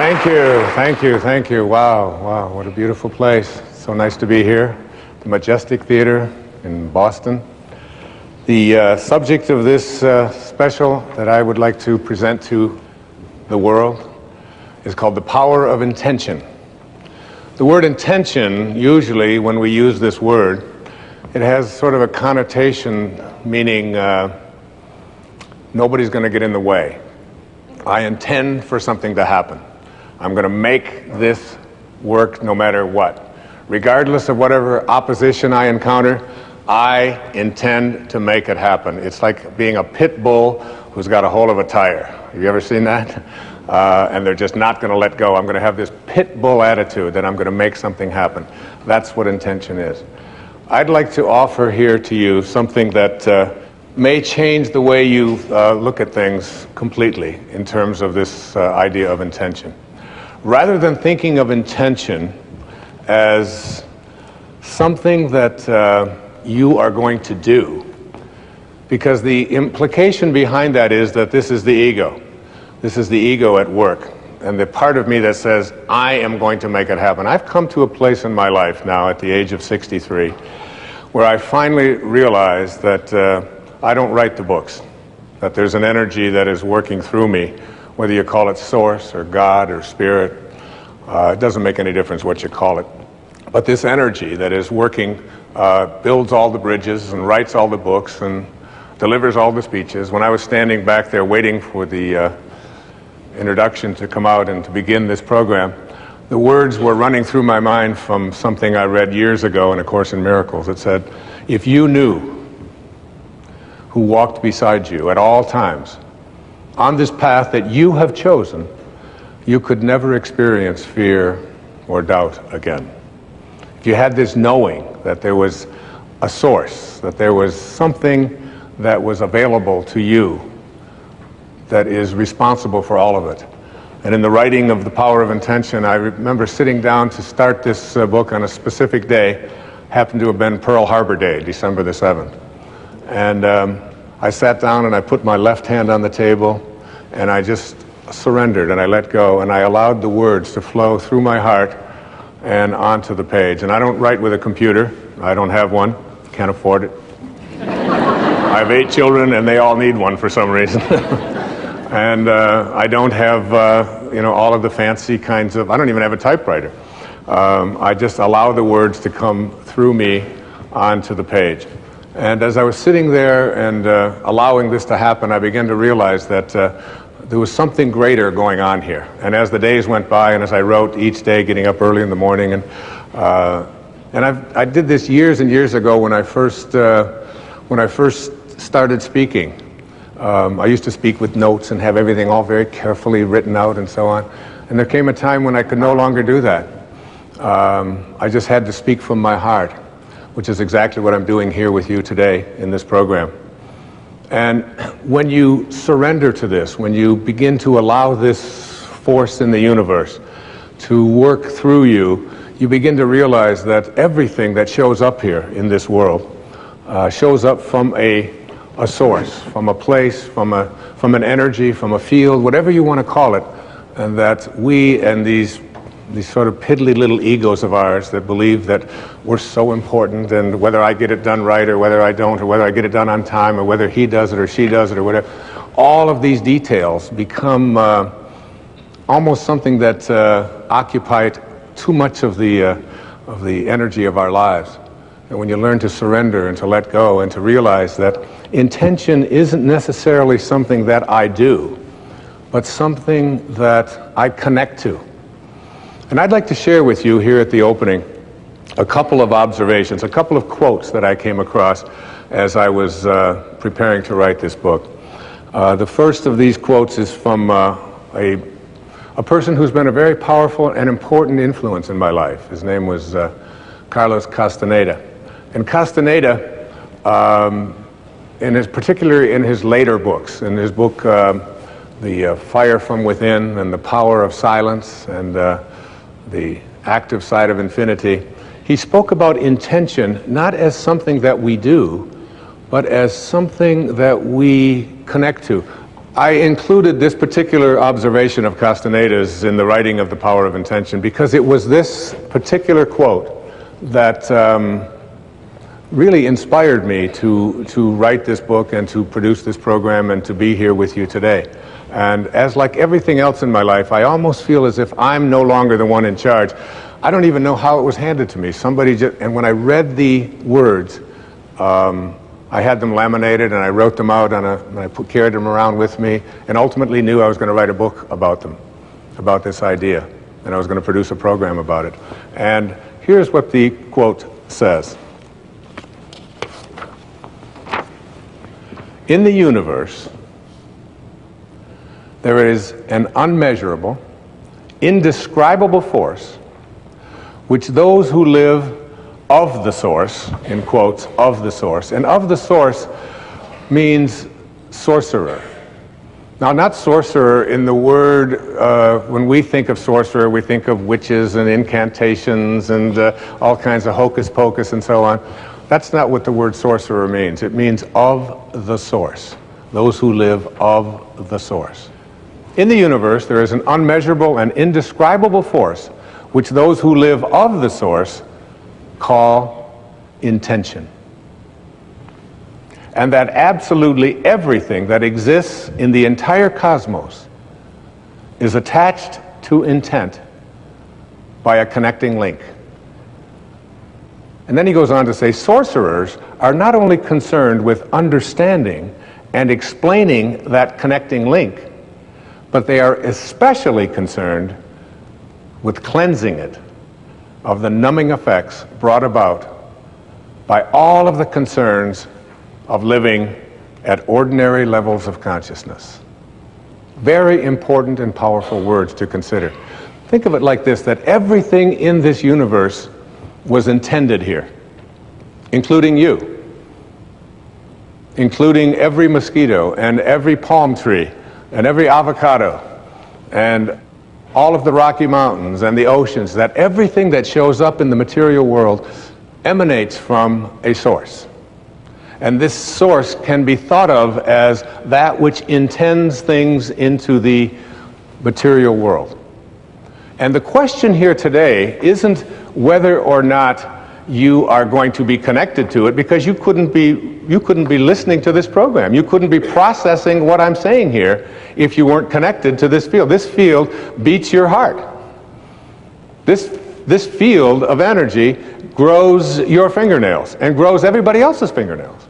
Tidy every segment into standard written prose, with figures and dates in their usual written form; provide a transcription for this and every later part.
Thank you, thank you, thank you. Wow, wow, what a beautiful place. So nice to be here. The Majestic Theater in Boston. The subject of this special that I would like to present to the world is called the power of intention. The word intention, usually when we use this word, it has sort of a connotation meaning nobody's going to get in the way. I intend for something to happen. I'm going to make this work no matter what. Regardless of whatever opposition I encounter, I intend to make it happen. It's like being a pit bull who's got a hold of a tire. Have you ever seen that? And they're just not going to let go. I'm going to have this pit bull attitude that I'm going to make something happen. That's what intention is. I'd like to offer here to you something that may change the way you look at things completely in terms of this idea of intention. Rather than thinking of intention as something that you are going to do, because the implication behind that is that this is the ego. This is the ego at work, and the part of me that says, I am going to make it happen. I've come to a place in my life now at the age of 63 where I finally realized that I don't write the books, that there's an energy that is working through me, whether you call it source or God or spirit. It doesn't make any difference what you call it. But this energy that is working builds all the bridges and writes all the books and delivers all the speeches. When I was standing back there waiting for the introduction to come out and to begin this program, the words were running through my mind from something I read years ago in A Course in Miracles. It said, if you knew who walked beside you at all times on this path that you have chosen, you could never experience fear or doubt again. If you had this knowing that there was a source, that there was something that was available to you that is responsible for all of it. And in the writing of The Power of Intention, I remember sitting down to start this book on a specific day, happened to have been Pearl Harbor Day, December the 7th. And I sat down and I put my left hand on the table and I just surrendered and I let go and I allowed the words to flow through my heart and onto the page. And I don't write with a computer. I don't have one. Can't afford it. I have 8 children and they all need one for some reason. And I don't have all of the fancy kinds of, I don't even have a typewriter. I just allow the words to come through me onto the page. And as I was sitting there and allowing this to happen, I began to realize that there was something greater going on here. And as the days went by, and as I wrote each day, getting up early in the morning, and I did this years and years ago when I first started speaking. I used to speak with notes and have everything all very carefully written out and so on. And there came a time when I could no longer do that. I just had to speak from my heart, which is exactly what I'm doing here with you today in this program. And when you surrender to this, when you begin to allow this force in the universe to work through you, you begin to realize that everything that shows up here in this world shows up from a source, from a place, from an energy, from a field, whatever you want to call it, and that we and these sort of piddly little egos of ours that believe that we're so important, and whether I get it done right or whether I don't, or whether I get it done on time, or whether he does it or she does it or whatever, all of these details become almost something that occupy too much of the energy of our lives. And when you learn to surrender and to let go and to realize that intention isn't necessarily something that I do, but something that I connect to. And I'd like to share with you here at the opening a couple of observations, a couple of quotes that I came across as I was preparing to write this book. The first of these quotes is from a person who's been a very powerful and important influence in my life. His name was Carlos Castaneda. And Castaneda, particularly in his later books, in his book The Fire from Within and The Power of Silence and The Active Side of Infinity, he spoke about intention not as something that we do, but as something that we connect to. I included this particular observation of Castaneda's in the writing of The Power of Intention because it was this particular quote that really inspired me to write this book and to produce this program and to be here with you today. And as like everything else in my life, I almost feel as if I'm no longer the one in charge. I don't even know how it was handed to me. Somebody just, and when I read the words, I had them laminated and I wrote them out and I carried them around with me and ultimately knew I was going to write a book about them, about this idea, and I was going to produce a program about it. And here's what the quote says. In the universe, there is an unmeasurable, indescribable force which those who live of the source, in quotes, of the source, and of the source means sorcerer. Now, not sorcerer in the word, when we think of sorcerer, we think of witches and incantations and all kinds of hocus pocus and so on. That's not what the word sorcerer means. It means of the source, those who live of the source. In the universe, there is an unmeasurable and indescribable force which those who live of the source call intention. And that absolutely everything that exists in the entire cosmos is attached to intent by a connecting link. And then he goes on to say, sorcerers are not only concerned with understanding and explaining that connecting link, but they are especially concerned with cleansing it of the numbing effects brought about by all of the concerns of living at ordinary levels of consciousness. Very important and powerful words to consider. Think of it like this, that everything in this universe was intended here, including you, including every mosquito and every palm tree and every avocado and all of the Rocky Mountains and the oceans, that everything that shows up in the material world emanates from a source. And this source can be thought of as that which intends things into the material world. And the question here today isn't whether or not you are going to be connected to it, because you couldn't be listening to this program. You couldn't be processing what I'm saying here if you weren't connected to this field. This field beats your heart. This field of energy grows your fingernails and grows everybody else's fingernails.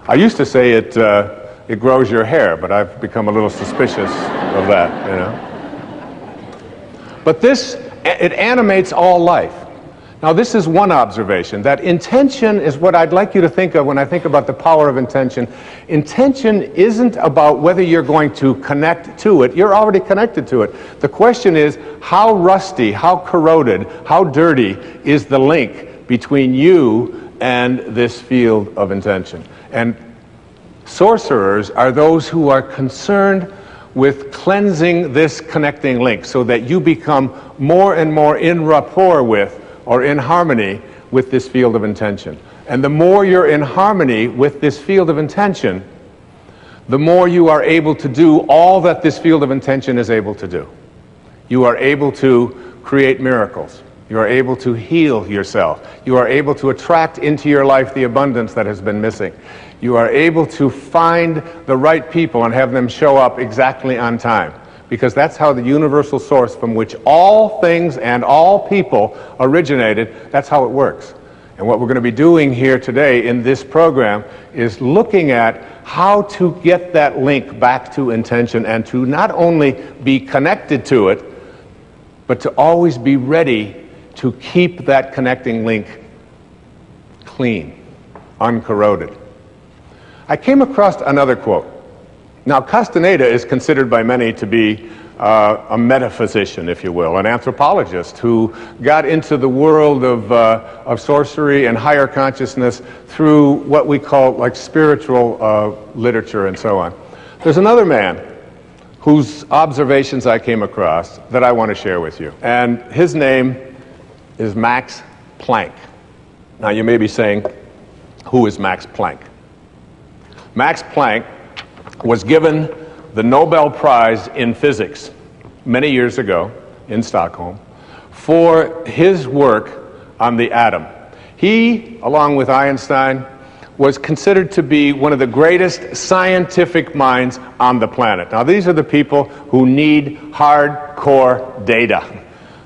I used to say it grows your hair, but I've become a little suspicious of that, you know. But it animates all life. Now, this is one observation, that intention is what I'd like you to think of when I think about the power of intention. Intention isn't about whether you're going to connect to it. You're already connected to it. The question is, how rusty, how corroded, how dirty is the link between you and this field of intention? And sorcerers are those who are concerned with cleansing this connecting link so that you become more and more in rapport with, or in harmony with, this field of intention. And the more you're in harmony with this field of intention, the more you are able to do all that this field of intention is able to do. You are able to create miracles. You are able to heal yourself. You are able to attract into your life the abundance that has been missing. You are able to find the right people and have them show up exactly on time. Because that's how the universal source from which all things and all people originated, that's how it works. And what we're going to be doing here today in this program is looking at how to get that link back to intention and to not only be connected to it, but to always be ready to keep that connecting link clean, uncorroded. I came across another quote. Now, Castaneda is considered by many to be a metaphysician, if you will, an anthropologist who got into the world of sorcery and higher consciousness through what we call like spiritual literature and so on. There's another man whose observations I came across that I want to share with you. And his name is Max Planck. Now, you may be saying, who is Max Planck? Max Planck was given the Nobel Prize in Physics many years ago in Stockholm for his work on the atom. He, along with Einstein, was considered to be one of the greatest scientific minds on the planet. Now, these are the people who need hardcore data.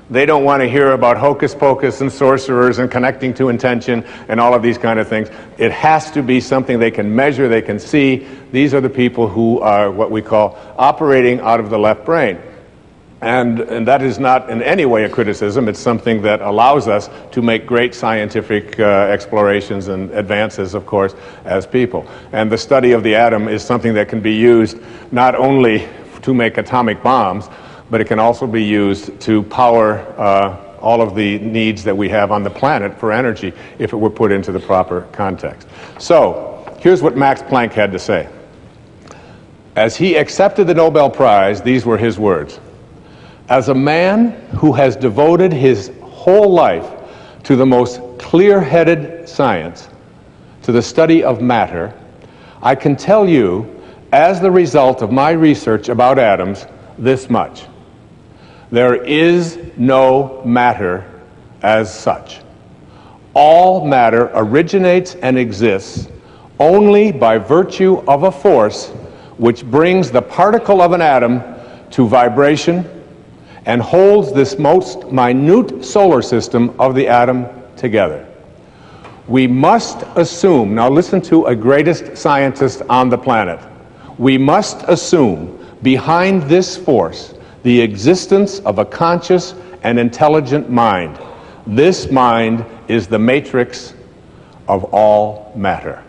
They don't want to hear about hocus pocus and sorcerers and connecting to intention and all of these kind of things. It has to be something they can measure, they can see. These are the people who are what we call operating out of the left brain. And that is not in any way a criticism. It's something that allows us to make great scientific explorations and advances, of course, as people. And the study of the atom is something that can be used not only to make atomic bombs, but it can also be used to power all of the needs that we have on the planet for energy if it were put into the proper context. So, here's what Max Planck had to say. As he accepted the Nobel Prize, these were his words. As a man who has devoted his whole life to the most clear-headed science, to the study of matter, I can tell you, as the result of my research about atoms, this much. There is no matter as such. All matter originates and exists only by virtue of a force which brings the particle of an atom to vibration and holds this most minute solar system of the atom together. We must assume, now listen to a greatest scientist on the planet, we must assume behind this force the existence of a conscious and intelligent mind. This mind is the matrix of all matter.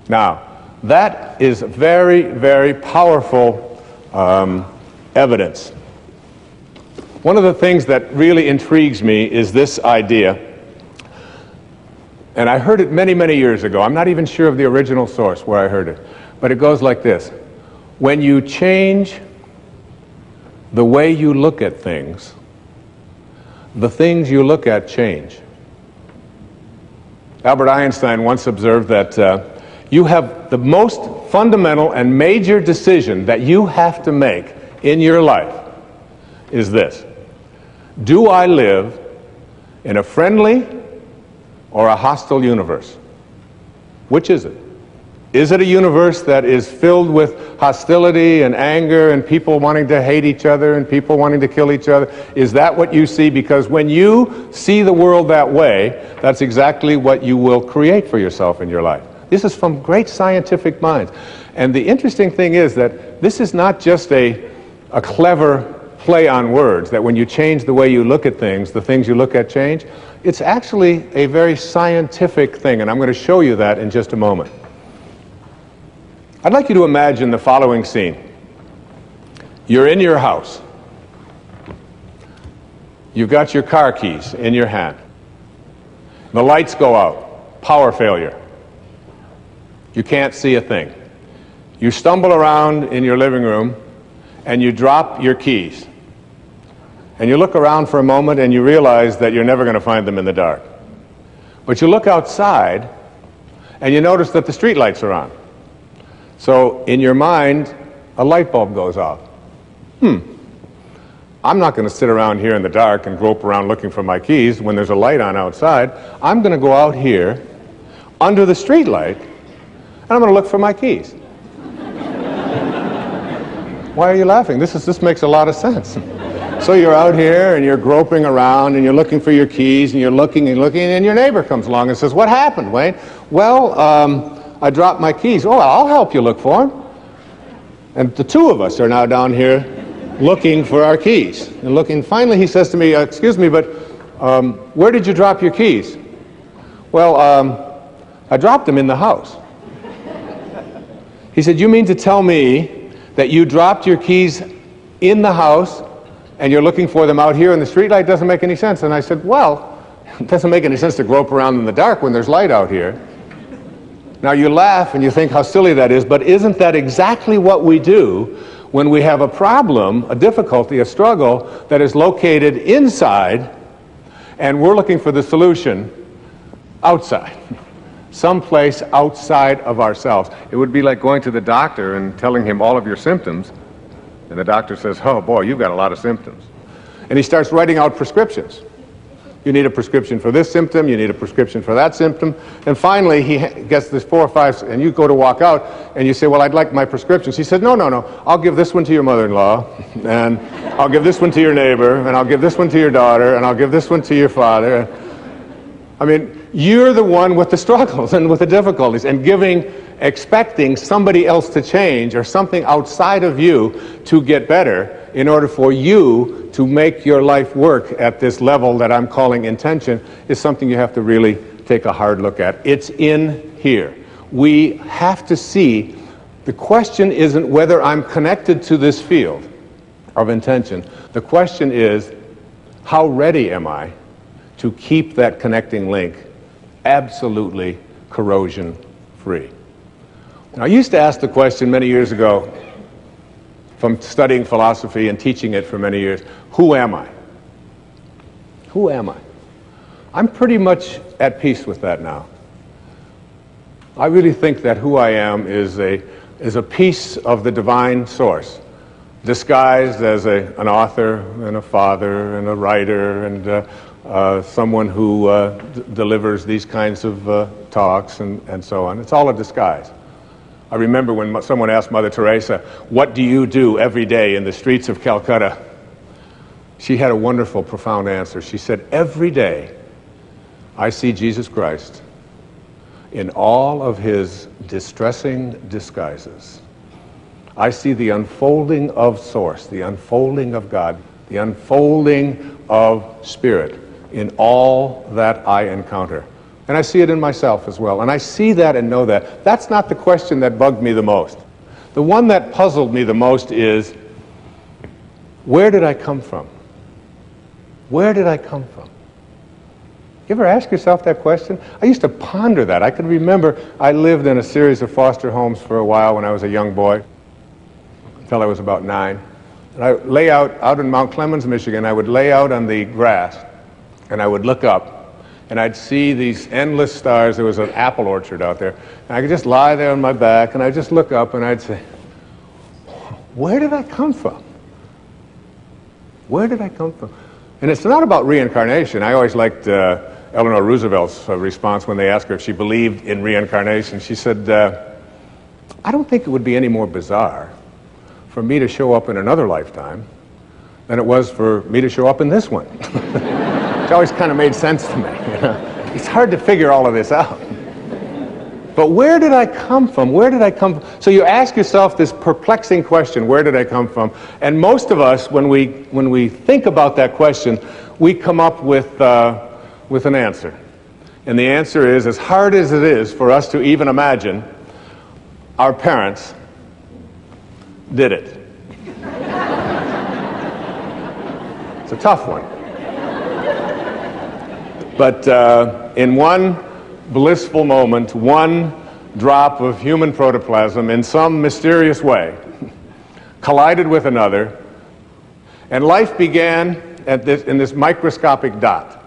Now, that is very, very powerful evidence. One of the things that really intrigues me is this idea, and I heard it many, many years ago. I'm not even sure of the original source where I heard it, but it goes like this. When you change the way you look at things, the things you look at change. Albert Einstein once observed that you have the most fundamental and major decision that you have to make in your life is this. Do I live in a friendly or a hostile universe? Which is it? Is it a universe that is filled with hostility and anger and people wanting to hate each other and people wanting to kill each other? Is that what you see? Because when you see the world that way, that's exactly what you will create for yourself in your life. This is from great scientific minds. And the interesting thing is that this is not just a clever play on words, that when you change the way you look at things, the things you look at change. It's actually a very scientific thing, and I'm going to show you that in just a moment. I'd like you to imagine the following scene. You're in your house. You've got your car keys in your hand. The lights go out. Power failure. You can't see a thing. You stumble around in your living room and you drop your keys. And you look around for a moment and you realize that you're never going to find them in the dark. But you look outside and you notice that the street lights are on. So in your mind, a light bulb goes off. I'm not going to sit around here in the dark and grope around looking for my keys when there's a light on outside. I'm going to go out here under the street light and I'm going to look for my keys. Why are you laughing? This makes a lot of sense. So you're out here and you're groping around and you're looking for your keys and you're looking and looking and your neighbor comes along and says, "What happened, Wayne?" "Well, I dropped my keys." "Oh, I'll help you look for them." And the two of us are now down here looking for our keys. And looking, finally he says to me, "Excuse me, but where did you drop your keys?" "Well, I dropped them in the house." He said, "You mean to tell me that you dropped your keys in the house and you're looking for them out here in the streetlight? Doesn't make any sense." And I said, "Well, it doesn't make any sense to grope around in the dark when there's light out here." Now you laugh and you think how silly that is, but isn't that exactly what we do when we have a problem, a difficulty, a struggle that is located inside and we're looking for the solution outside? someplace outside of ourselves. It would be like going to the doctor and telling him all of your symptoms, and the doctor says, oh boy, you've got a lot of symptoms. And he starts writing out prescriptions. You need a prescription for this symptom, you need a prescription for that symptom, and finally he gets this 4 or 5, and you go to walk out, and you say, well, I'd like my prescriptions. He said, no, I'll give this one to your mother-in-law, and I'll give this one to your neighbor, and I'll give this one to your daughter, and I'll give this one to your father. I mean, you're the one with the struggles and with the difficulties, and expecting somebody else to change or something outside of you to get better in order for you to make your life work at this level that I'm calling intention is something you have to really take a hard look at. It's in here. We have to see, the question isn't whether I'm connected to this field of intention. The question is, how ready am I to keep that connecting link absolutely corrosion-free? Now, I used to ask the question many years ago, from studying philosophy and teaching it for many years, who am I? Who am I? I'm pretty much at peace with that now. I really think that who I am is a piece of the divine source, disguised as an author and a father and a writer and someone who delivers these kinds of talks and so on. It's all a disguise. I remember when someone asked Mother Teresa, what do you do every day in the streets of Calcutta? She had a wonderful, profound answer. She said, every day I see Jesus Christ in all of his distressing disguises. I see the unfolding of Source, the unfolding of God, the unfolding of Spirit in all that I encounter. And I see it in myself as well. And I see that and know that. That's not the question that bugged me the most. The one that puzzled me the most is, where did I come from? Where did I come from? You ever ask yourself that question? I used to ponder that. I can remember I lived in a series of foster homes for a while when I was a young boy, until I was about 9. And I lay out in Mount Clemens, Michigan. I would lay out on the grass, and I would look up, and I'd see these endless stars. There was an apple orchard out there. And I could just lie there on my back, and I'd just look up, and I'd say, where did I come from? Where did I come from? And it's not about reincarnation. I always liked Eleanor Roosevelt's response when they asked her if she believed in reincarnation. She said, I don't think it would be any more bizarre for me to show up in another lifetime than it was for me to show up in this one. Which always kind of made sense to me. You know? It's hard to figure all of this out. But where did I come from? Where did I come from? So you ask yourself this perplexing question, where did I come from? And most of us, when we think about that question, we come up with an answer. And the answer is, as hard as it is for us to even imagine, our parents did it. It's a tough one. But in one blissful moment, one drop of human protoplasm in some mysterious way collided with another, and life began in this microscopic dot.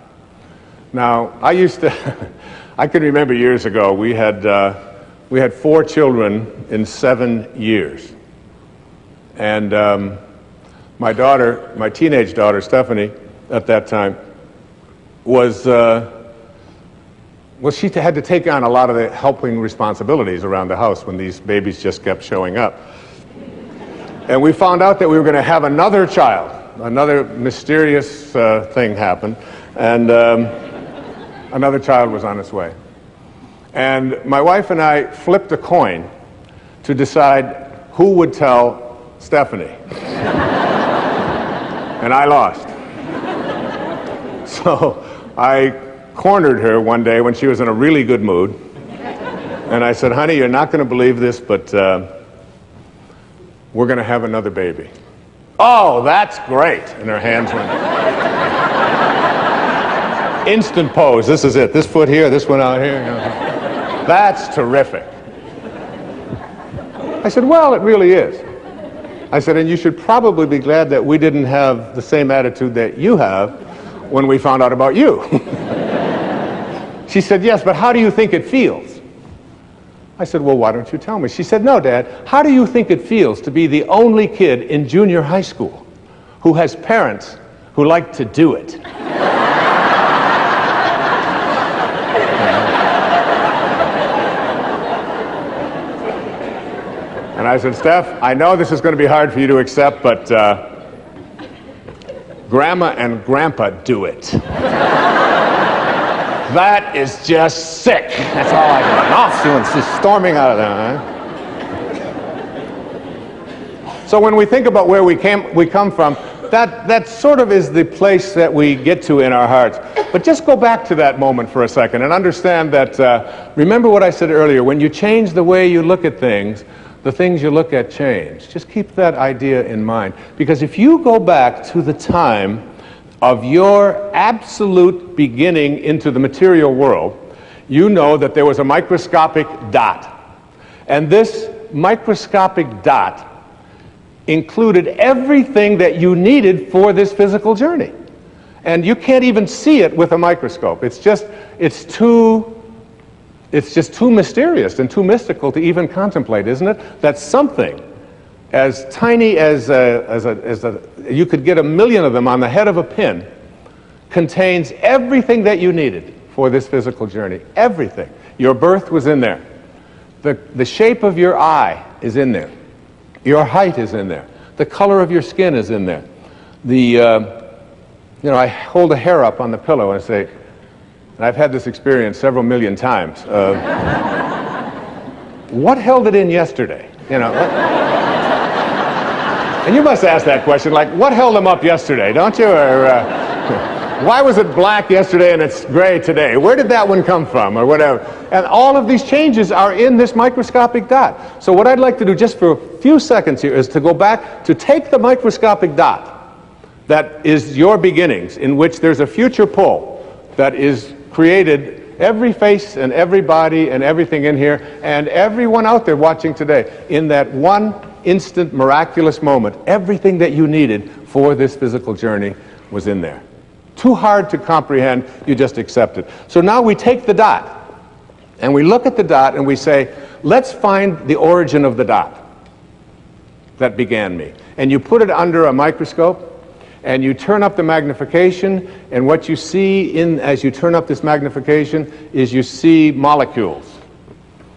Now, I can remember years ago, we had 4 children in 7 years. And my teenage daughter, Stephanie, at that time, she had to take on a lot of the helping responsibilities around the house when these babies just kept showing up. And we found out that we were going to have another child. Another mysterious thing happened, and another child was on its way. And my wife and I flipped a coin to decide who would tell Stephanie. And I lost. So I cornered her one day when she was in a really good mood. And I said, honey, you're not going to believe this, but we're going to have another baby. Oh, that's great. And her hands went. Instant pose. This is it. This foot here, this one out here. That's terrific. I said, well, it really is. I said, and you should probably be glad that we didn't have the same attitude that you have when we found out about you. She said, yes, but how do you think it feels? I said, well, why don't you tell me? She said, no, Dad, how do you think it feels to be the only kid in junior high school who has parents who like to do it? And I said, Steph, I know this is going to be hard for you to accept, but Grandma and Grandpa do it. That is just sick. That's all I got. Off soon, she's storming out of there. Huh? So when we think about where we come from, that sort of is the place that we get to in our hearts. But just go back to that moment for a second and understand that, remember what I said earlier, when you change the way you look at things, the things you look at change. Just keep that idea in mind. Because if you go back to the time of your absolute beginning into the material world, you know that there was a microscopic dot. And this microscopic dot included everything that you needed for this physical journey. And you can't even see it with a microscope. It's just too mysterious and too mystical to even contemplate, isn't it? That something as tiny as you could get 1,000,000 of them on the head of a pin contains everything that you needed for this physical journey. Everything. Your birth was in there. The shape of your eye is in there. Your height is in there. The color of your skin is in there. I hold a hair up on the pillow and I say, and I've had this experience several million times. What held it in yesterday? And you must ask that question, like, what held them up yesterday, don't you? Or why was it black yesterday and it's gray today? Where did that one come from, or whatever? And all of these changes are in this microscopic dot. So what I'd like to do just for a few seconds here is to go back to take the microscopic dot that is your beginnings, in which there's a future pole that is created every face and every body and everything in here and everyone out there watching today. In that one instant miraculous moment, everything that you needed for this physical journey was in there. Too hard to comprehend, you just accept it. So now we take the dot and we look at the dot and we say, let's find the origin of the dot that began me. And you put it under a microscope and you turn up the magnification, and what you see as you turn up this magnification is you see molecules.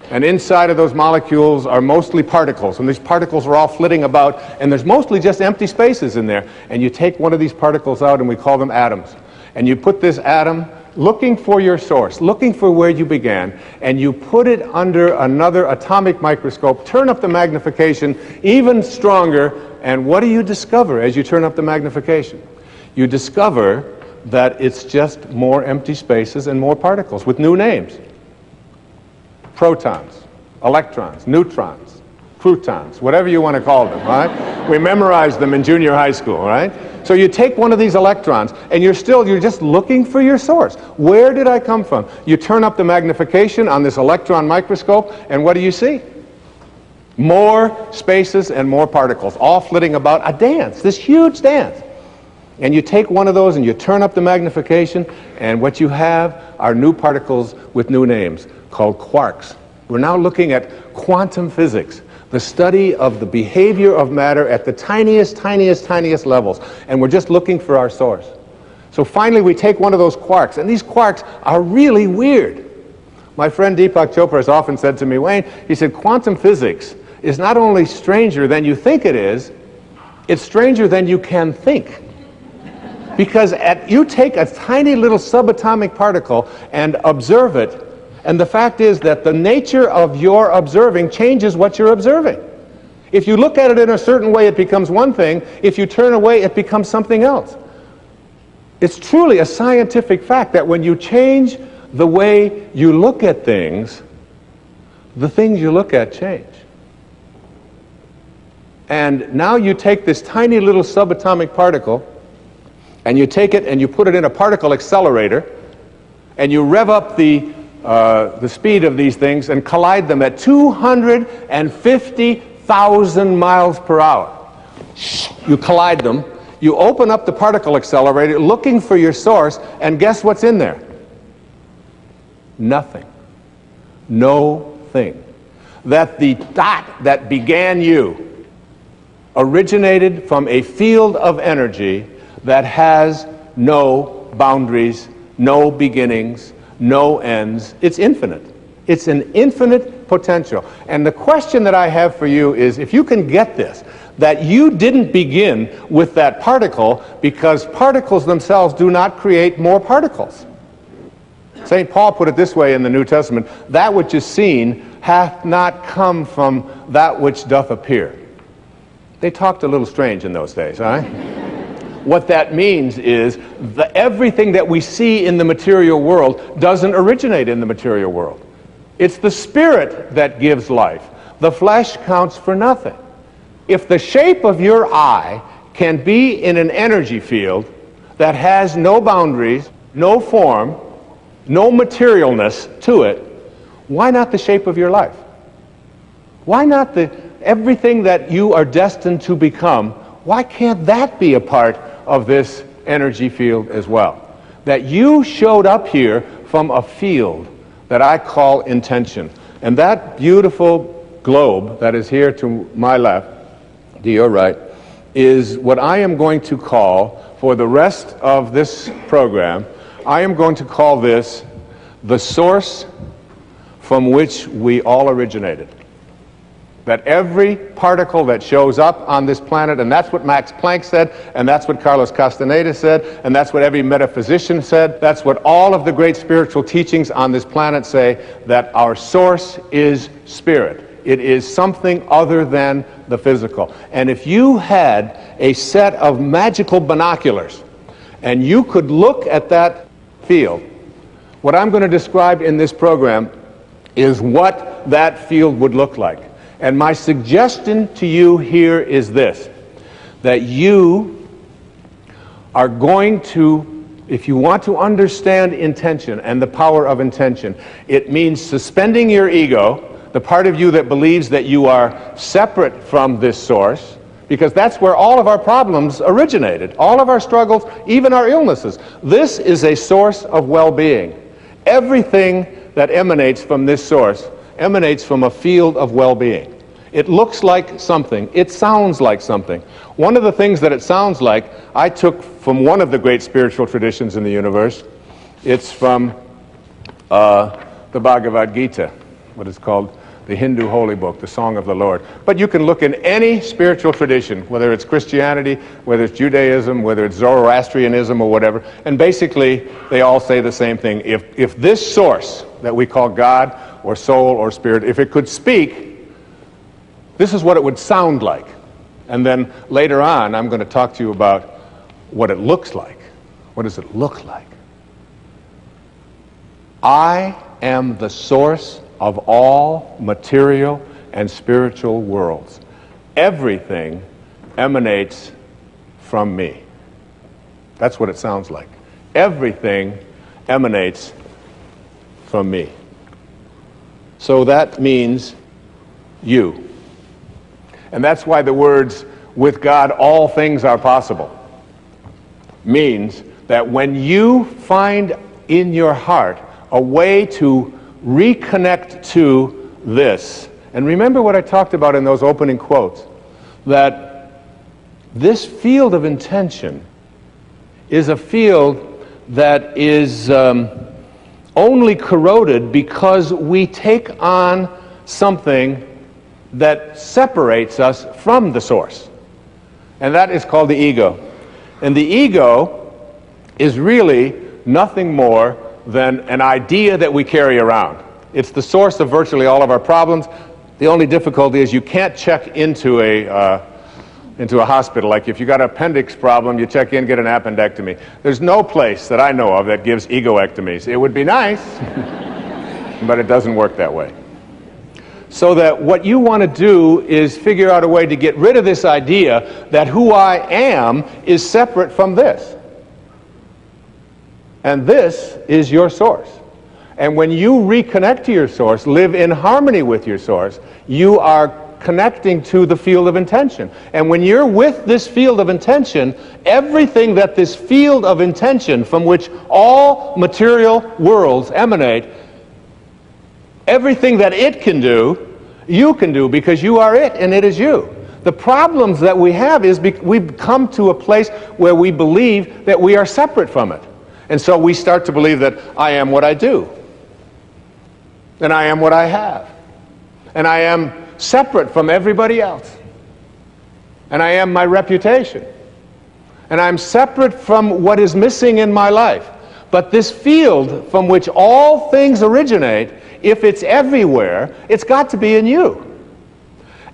And inside of those molecules are mostly particles, and these particles are all flitting about, and there's mostly just empty spaces in there. And you take one of these particles out, and we call them atoms. And you put this atom, looking for your source, looking for where you began, and you put it under another atomic microscope, turn up the magnification even stronger, and what do you discover as you turn up the magnification? You discover that it's just more empty spaces and more particles with new names. Protons, electrons, neutrons, croutons, whatever you want to call them, right? We memorized them in junior high school, right? So you take one of these electrons and you're just looking for your source. Where did I come from? You turn up the magnification on this electron microscope, and what do you see? More spaces and more particles, all flitting about, a dance, this huge dance. And you take one of those and you turn up the magnification, and what you have are new particles with new names called quarks. We're now looking at quantum physics, the study of the behavior of matter at the tiniest levels, and we're just looking for our source. So finally we take one of those quarks, and these quarks are really weird. My friend Deepak Chopra has often said to me, Wayne, he said, quantum physics is not only stranger than you think it is, it's stranger than you can think. Because you take a tiny little subatomic particle and observe it, and the fact is that the nature of your observing changes what you're observing. If you look at it in a certain way, it becomes one thing. If you turn away, it becomes something else. It's truly a scientific fact that when you change the way you look at things, the things you look at change. And now you take this tiny little subatomic particle, and you take it and you put it in a particle accelerator, and you rev up the speed of these things and collide them at 250,000 miles per hour. You collide them, you open up the particle accelerator looking for your source, and guess what's in there? Nothing. No thing. that the dot that began you originated from a field of energy that has no boundaries, no beginnings, no ends. It's infinite. It's an infinite potential. And the question that I have for you is, if you can get this, that you didn't begin with that particle, because particles themselves do not create more particles. St. Paul put it this way in the New Testament: that which is seen hath not come from that which doth appear. They talked a little strange in those days, huh? What that means is that everything that we see in the material world doesn't originate in the material world. It's the Spirit that gives life. The flesh counts for nothing. If the shape of your eye can be in an energy field that has no boundaries, no form, no materialness to it, why not the shape of your life? Why not everything that you are destined to become? Why can't that be a part of this energy field as well? That you showed up here from a field that I call intention. And that beautiful globe that is here to my left, to your right, is what I am going to call, for the rest of this program, I am going to call this the source from which we all originated. That every particle that shows up on this planet, and that's what Max Planck said, and that's what Carlos Castaneda said, and that's what every metaphysician said, that's what all of the great spiritual teachings on this planet say, that our source is spirit. It is something other than the physical. And if you had a set of magical binoculars, and you could look at that field, what I'm going to describe in this program is what that field would look like. And my suggestion to you here is this: that you are going to, if you want to understand intention and the power of intention, it means suspending your ego, the part of you that believes that you are separate from this source, because that's where all of our problems originated, all of our struggles, even our illnesses. This is a source of well-being. Everything that emanates from this source emanates from a field of well-being. It looks like something. It sounds like something. One of the things that it sounds like, I took from one of the great spiritual traditions in the universe. It's from the Bhagavad Gita, what is called the Hindu holy book, the Song of the Lord. But you can look in any spiritual tradition, whether it's Christianity, whether it's Judaism, whether it's Zoroastrianism or whatever, and basically they all say the same thing. If this source that we call God or soul or spirit, if it could speak, this is what it would sound like. And then later on, I'm going to talk to you about what it looks like. What does it look like? I am the source of all material and spiritual worlds. Everything emanates from me. That's what it sounds like. Everything emanates from me. So that means you. And that's why the words, with God all things are possible, means that when you find in your heart a way to reconnect to this, and remember what I talked about in those opening quotes, that this field of intention is a field that is only corroded because we take on something that separates us from the source. And that is called the ego. And the ego is really nothing more than an idea that we carry around. It's the source of virtually all of our problems. The only difficulty is you can't check into a hospital. Like if you got an appendix problem, you check in, get an appendectomy. There's no place that I know of that gives egoectomies. It would be nice, but it doesn't work that way. So that what you want to do is figure out a way to get rid of this idea that who I am is separate from this. And this is your source. And when you reconnect to your source, live in harmony with your source, you are connecting to the field of intention. And when you're with this field of intention, everything that this field of intention from which all material worlds emanate, everything that it can do You can do because you are it and it is you. The problems that we have is we've come to a place where we believe that we are separate from it. And so we start to believe that I am what I do. And I am what I have. And I am separate from everybody else. And I am my reputation. And I'm separate from what is missing in my life. But this field from which all things originate, if it's everywhere, it's got to be in you.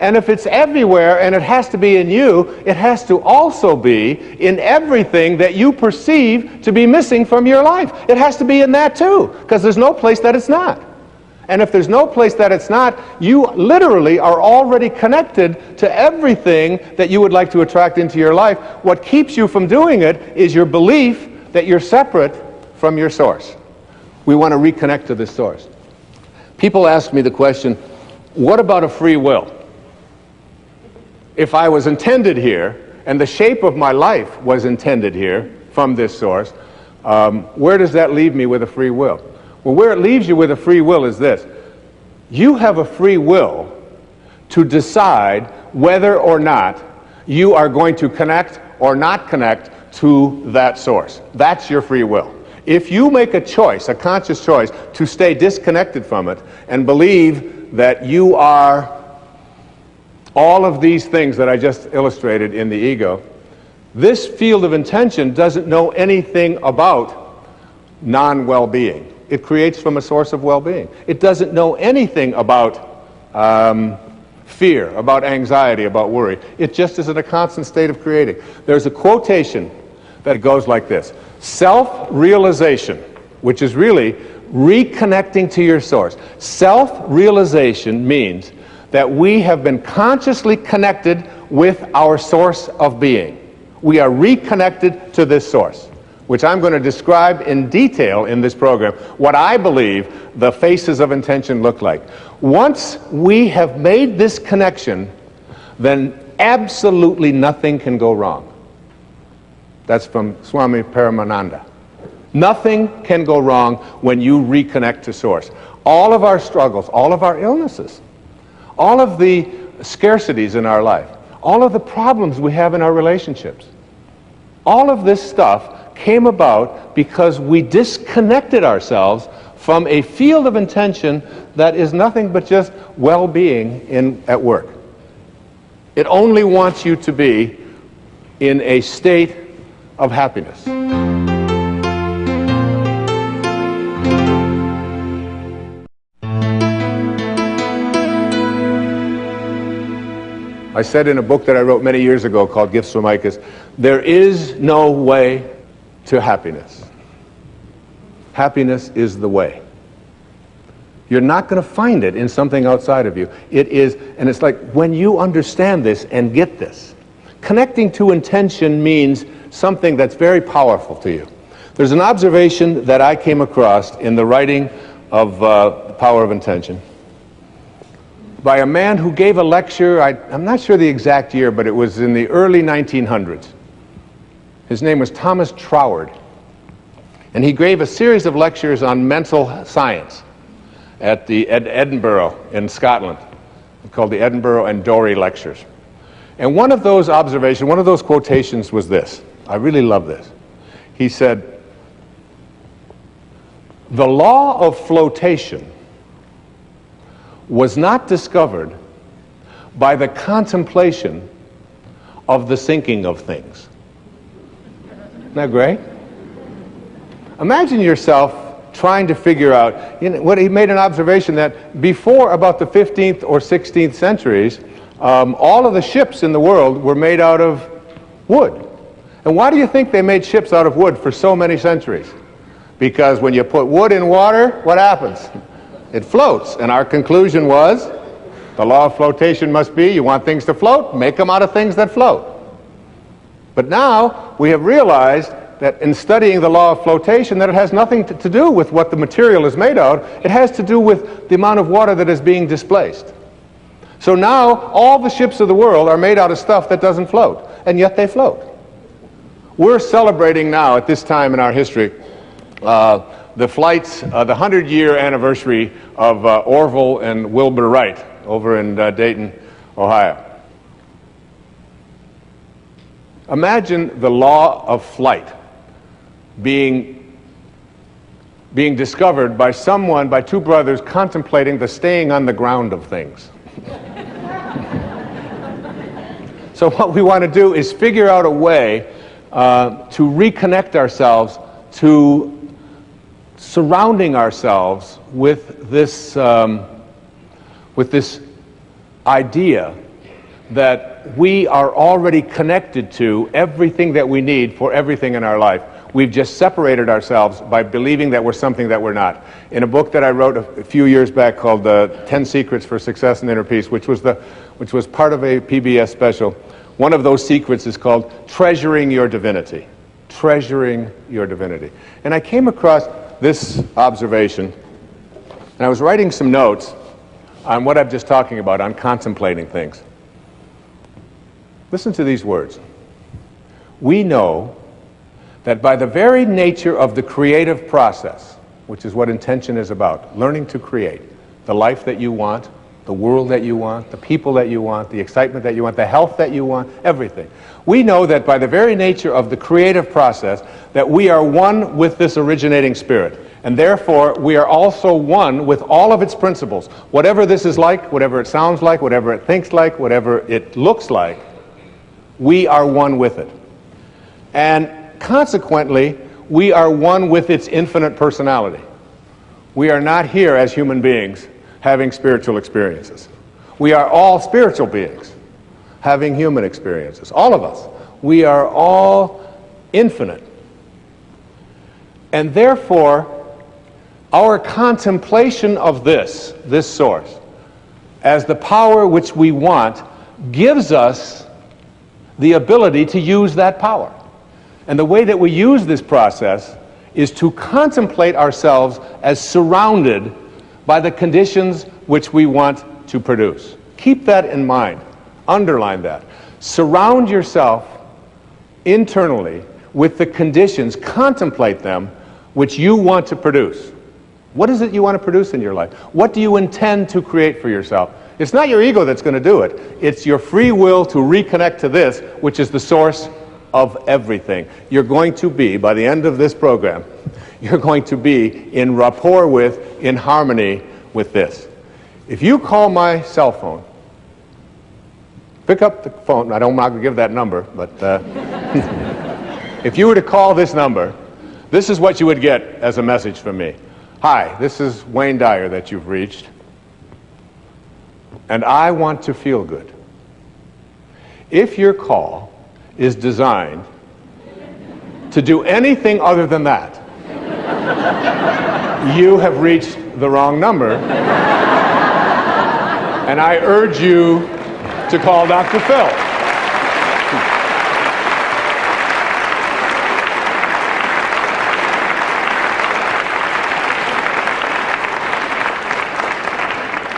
And if it's everywhere and it has to be in you, it has to also be in everything that you perceive to be missing from your life. It has to be in that too, because there's no place that it's not. And if there's no place that it's not, you literally are already connected to everything that you would like to attract into your life. What keeps you from doing it is your belief that you're separate from your source. We want to reconnect to this source. People ask me the question, what about a free will? If I was intended here, and the shape of my life was intended here from this source, where does that leave me with a free will? Well, where it leaves you with a free will is this. You have a free will to decide whether or not you are going to connect or not connect to that source. That's your free will. If you make a choice, a conscious choice, to stay disconnected from it and believe that you are all of these things that I just illustrated in the ego, this field of intention doesn't know anything about non-well-being. It creates from a source of well-being. It doesn't know anything about fear, about anxiety, about worry. It just is in a constant state of creating. There's a quotation that goes like this: self-realization, which is really reconnecting to your source. Self-realization means that we have been consciously connected with our source of being. We are reconnected to this source, which I'm going to describe in detail in this program, what I believe the faces of intention look like. Once we have made this connection, then absolutely nothing can go wrong. That's from Swami Paramananda. Nothing can go wrong when you reconnect to source. All of our struggles, all of our illnesses, all of the scarcities in our life, all of the problems we have in our relationships, all of this stuff came about because we disconnected ourselves from a field of intention that is nothing but just well-being at work. It only wants you to be in a state of happiness. I said in a book that I wrote many years ago called Gifts from Icus, there is no way to happiness. Happiness is the way. You're not going to find it in something outside of you. It is, and it's like when you understand this and get this, connecting to intention means something that's very powerful to you. There's an observation that I came across in the writing of The Power of Intention by a man who gave a lecture, I'm not sure the exact year, but it was in the early 1900s. His name was Thomas Troward. And he gave a series of lectures on mental science at Edinburgh in Scotland, called the Edinburgh and Dorey Lectures. And one of those observations, one of those quotations was this. I really love this. He said, "The law of flotation was not discovered by the contemplation of the sinking of things." Isn't that great? Imagine yourself trying to figure out, what he made an observation that before about the 15th or 16th centuries, all of the ships in the world were made out of wood. And why do you think they made ships out of wood for so many centuries? Because when you put wood in water, what happens? It floats. And our conclusion was, the law of flotation must be, you want things to float, make them out of things that float. But now we have realized that in studying the law of flotation, that it has nothing to do with what the material is made out. It has to do with the amount of water that is being displaced. So now all the ships of the world are made out of stuff that doesn't float, and yet they float. We're celebrating now at this time in our history the 100-year anniversary of Orville and Wilbur Wright, over in Dayton, Ohio. Imagine the law of flight being discovered by two brothers contemplating the staying on the ground of things. So what we want to do is figure out a way to reconnect ourselves to surrounding ourselves with this idea that we are already connected to everything that we need for everything in our life. We've just separated ourselves by believing that we're something that we're not. In a book that I wrote a few years back called 10 Secrets for Success and Inner Peace, which was part of a PBS special, one of those secrets is called treasuring your divinity. Treasuring your divinity. And I came across this observation, and I was writing some notes on what I'm just talking about, on contemplating things. Listen to these words. We know that by the very nature of the creative process, which is what intention is about, learning to create the life that you want, the world that you want, the people that you want, the excitement that you want, the health that you want, everything. We know that by the very nature of the creative process that we are one with this originating spirit. And therefore, we are also one with all of its principles. Whatever this is like, whatever it sounds like, whatever it thinks like, whatever it looks like, we are one with it. And consequently, we are one with its infinite personality. We are not here as human beings having spiritual experiences. We are all spiritual beings having human experiences. All of us. We are all infinite. And therefore, our contemplation of this source, as the power which we want, gives us the ability to use that power. And the way that we use this process is to contemplate ourselves as surrounded by the conditions which we want to produce. Keep that in mind. Underline that. Surround yourself internally with the conditions, contemplate them, which you want to produce. What is it you want to produce in your life? What do you intend to create for yourself? It's not your ego that's going to do it. It's your free will to reconnect to this, which is the source of everything. You're going to be, by the end of this program, you're going to be in rapport with, in harmony with this. If you call my cell phone, pick up the phone, I'm not going to give that number, but if you were to call this number, this is what you would get as a message from me. Hi, this is Wayne Dyer that you've reached, and I want to feel good. If your call is designed to do anything other than that, you have reached the wrong number, and I urge you to call Dr. Phil.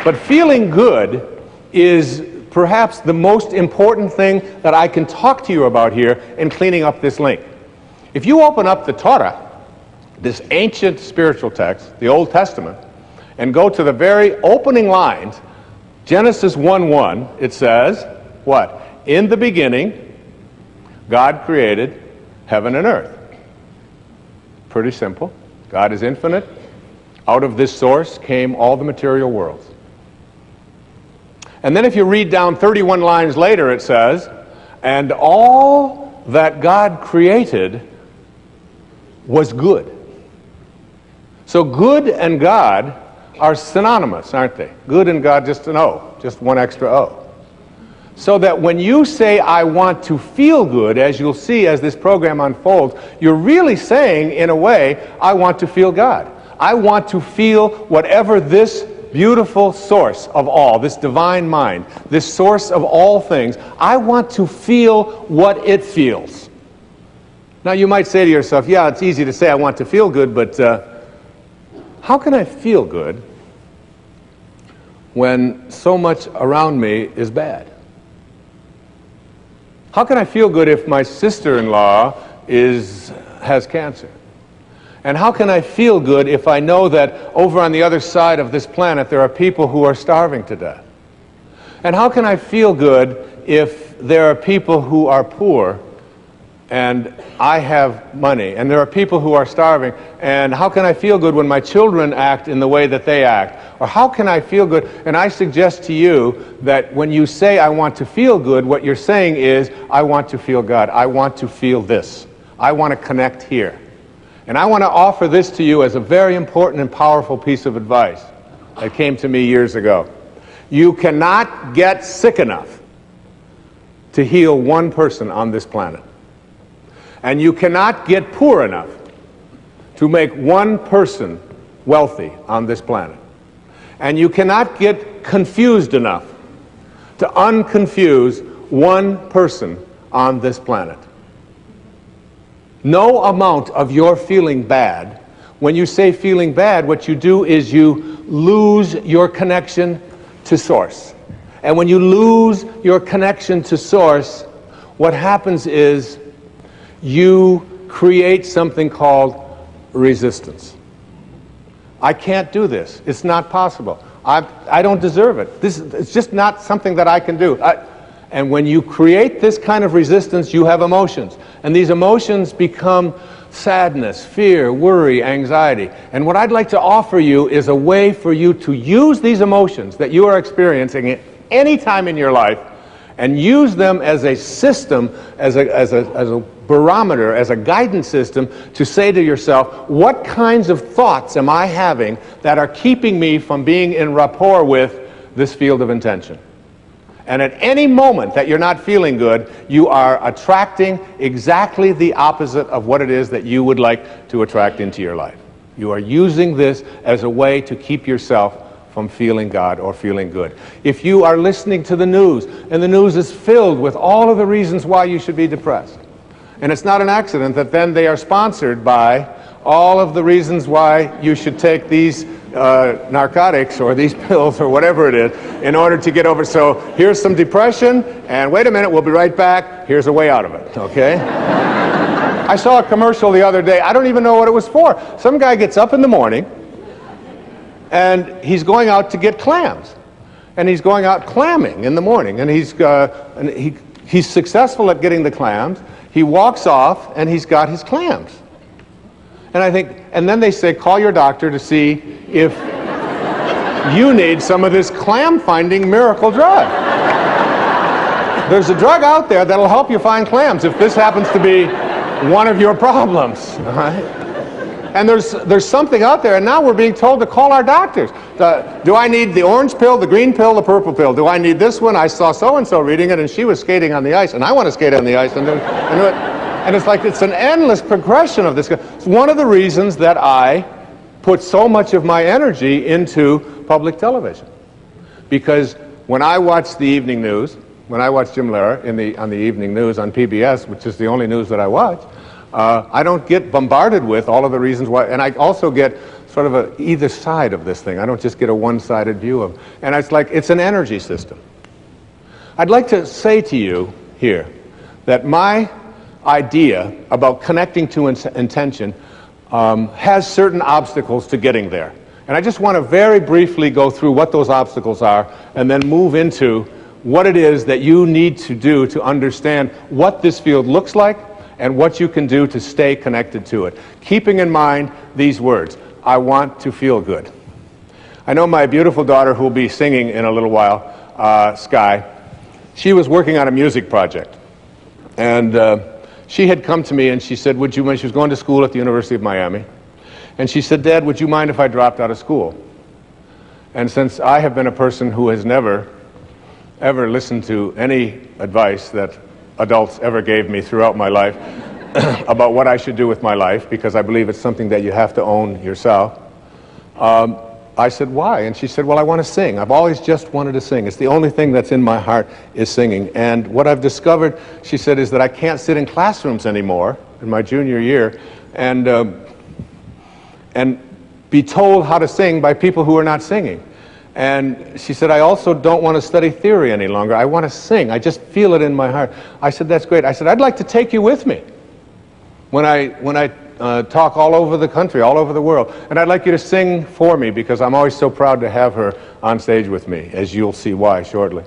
But feeling good is perhaps the most important thing that I can talk to you about here in cleaning up this link. If you open up the Torah, this ancient spiritual text, the Old Testament, and go to the very opening lines, Genesis 1:1, it says, what? In the beginning, God created heaven and earth. Pretty simple. God is infinite. Out of this source came all the material worlds. And then if you read down 31 lines later, it says, and all that God created was good. So good and God are synonymous, aren't they? Good and God, just an O, just one extra O. So that when you say, I want to feel good, as you'll see as this program unfolds, you're really saying, in a way, I want to feel God. I want to feel whatever this beautiful source of all, this divine mind, this source of all things, I want to feel what it feels. Now you might say to yourself, yeah, it's easy to say I want to feel good, but how can I feel good when so much around me is bad? How can I feel good if my sister-in-law has cancer? And how can I feel good if I know that over on the other side of this planet there are people who are starving to death? And how can I feel good if there are people who are poor and I have money, and there are people who are starving, and how can I feel good when my children act in the way that they act? Or how can I feel good? And I suggest to you that when you say, I want to feel good, what you're saying is, I want to feel God. I want to feel this. I want to connect here. And I want to offer this to you as a very important and powerful piece of advice that came to me years ago. You cannot get sick enough to heal one person on this planet. And you cannot get poor enough to make one person wealthy on this planet. And you cannot get confused enough to unconfuse one person on this planet. No amount of your feeling bad, when you say feeling bad, what you do is you lose your connection to Source. And when you lose your connection to Source, what happens is you create something called resistance. I can't do this. It's not possible. I don't deserve it. It's just not something that I can do. And when you create this kind of resistance, you have emotions. And these emotions become sadness, fear, worry, anxiety. And what I'd like to offer you is a way for you to use these emotions that you are experiencing at any time in your life and use them as a system, as a barometer, as a guidance system to say to yourself, what kinds of thoughts am I having that are keeping me from being in rapport with this field of intention? And at any moment that you're not feeling good, you are attracting exactly the opposite of what it is that you would like to attract into your life. You are using this as a way to keep yourself from feeling God or feeling good. If you are listening to the news, and the news is filled with all of the reasons why you should be depressed, and it's not an accident that then they are sponsored by all of the reasons why you should take these narcotics or these pills or whatever it is in order to get over. So here's some depression, and wait a minute, we'll be right back. Here's a way out of it, okay? I saw a commercial the other day. I don't even know what it was for. Some guy gets up in the morning, and he's going out to get clams. And he's going out clamming in the morning, and he's successful at getting the clams. He walks off, and he's got his clams. And I think, and then they say, call your doctor to see if you need some of this clam-finding miracle drug. There's a drug out there that'll help you find clams if this happens to be one of your problems. All right? And there's something out there, and now we're being told to call our doctors. Do I need the orange pill, the green pill, the purple pill? Do I need this one? I saw so-and-so reading it, and she was skating on the ice, and I want to skate on the ice and do it. And it's like it's an endless progression of this. It's one of the reasons that I put so much of my energy into public television. Because when I watch the evening news, when I watch Jim Lehrer on the evening news on PBS, which is the only news that I watch, I don't get bombarded with all of the reasons why. And I also get sort of either side of this thing. I don't just get a one-sided view of it. And it's like it's an energy system. I'd like to say to you here that my idea about connecting to intention has certain obstacles to getting there. And I just want to very briefly go through what those obstacles are and then move into what it is that you need to do to understand what this field looks like and what you can do to stay connected to it. Keeping in mind these words, I want to feel good. I know my beautiful daughter, who will be singing in a little while, Sky, she was working on a music project. And she had come to me and she said, when she was going to school at the University of Miami, and she said, Dad, would you mind if I dropped out of school? And since I have been a person who has never, ever listened to any advice that adults ever gave me throughout my life about what I should do with my life, because I believe it's something that you have to own yourself, I said, why? And she said, well, I want to sing. I've always just wanted to sing. It's the only thing that's in my heart is singing. And what I've discovered, she said, is that I can't sit in classrooms anymore in my junior year and be told how to sing by people who are not singing. And she said, I also don't want to study theory any longer. I want to sing. I just feel it in my heart. I said, that's great. I said, I'd like to take you with me when I talk all over the country, all over the world. And I'd like you to sing for me, because I'm always so proud to have her on stage with me, as you'll see why shortly.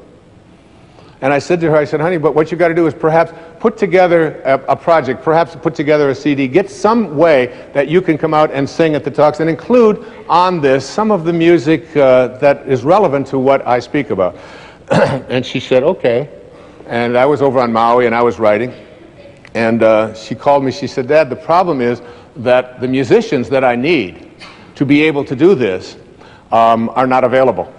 And I said to her, I said, honey, but what you got to do is perhaps put together a project, perhaps put together a CD, get some way that you can come out and sing at the talks and include on this some of the music that is relevant to what I speak about. And she said, okay. And I was over on Maui and I was writing. And she called me, she said, Dad, the problem is that the musicians that I need to be able to do this are not available.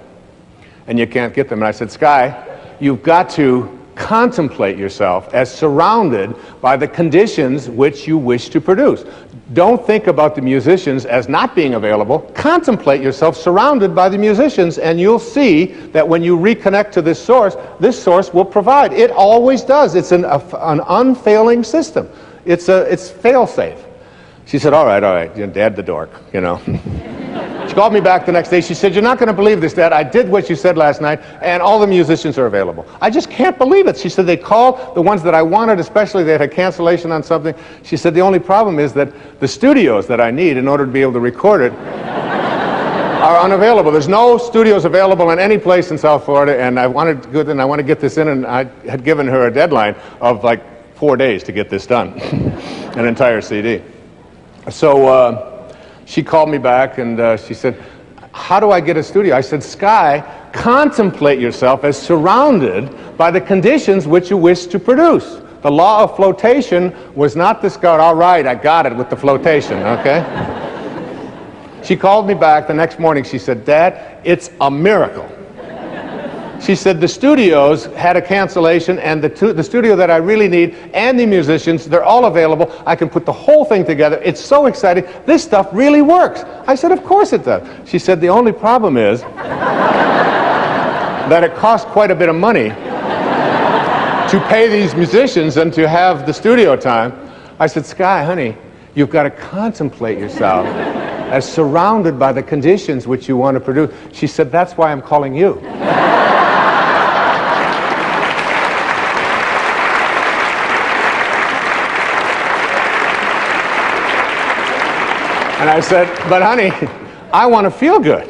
And you can't get them. And I said, Sky, you've got to contemplate yourself as surrounded by the conditions which you wish to produce. Don't think about the musicians as not being available. Contemplate yourself surrounded by the musicians, and you'll see that when you reconnect to this source will provide. It always does. It's an unfailing system. It's fail-safe. She said, all right, Dad the dork, you know. She called me back the next day. She said, you're not going to believe this, Dad. I did what you said last night, and all the musicians are available. I just can't believe it. She said, they called the ones that I wanted, especially they had a cancellation on something. She said, the only problem is that the studios that I need in order to be able to record it are unavailable. There's no studios available in any place in South Florida, and I want to get this in, and I had given her a deadline of like 4 days to get this done, an entire CD. So she called me back and she said, how do I get a studio? I said, Sky, contemplate yourself as surrounded by the conditions which you wish to produce. The law of flotation was not discovered. All right, I got it with the flotation, okay? She called me back the next morning. She said, Dad, it's a miracle. She said the studios had a cancellation, and the studio that I really need and the musicians, they're all available. I can put the whole thing together. It's so exciting. This stuff really works. I said, of course it does. She said, the only problem is that it costs quite a bit of money to pay these musicians and to have the studio time. I said, Sky, honey, you've got to contemplate yourself as surrounded by the conditions which you want to produce. She said, that's why I'm calling you. And I said, but honey, I want to feel good.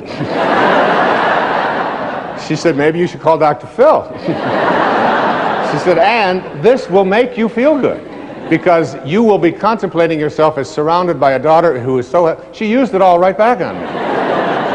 She said, maybe you should call Dr. Phil. She said, and this will make you feel good because you will be contemplating yourself as surrounded by a daughter who is so... She used it all right back on me.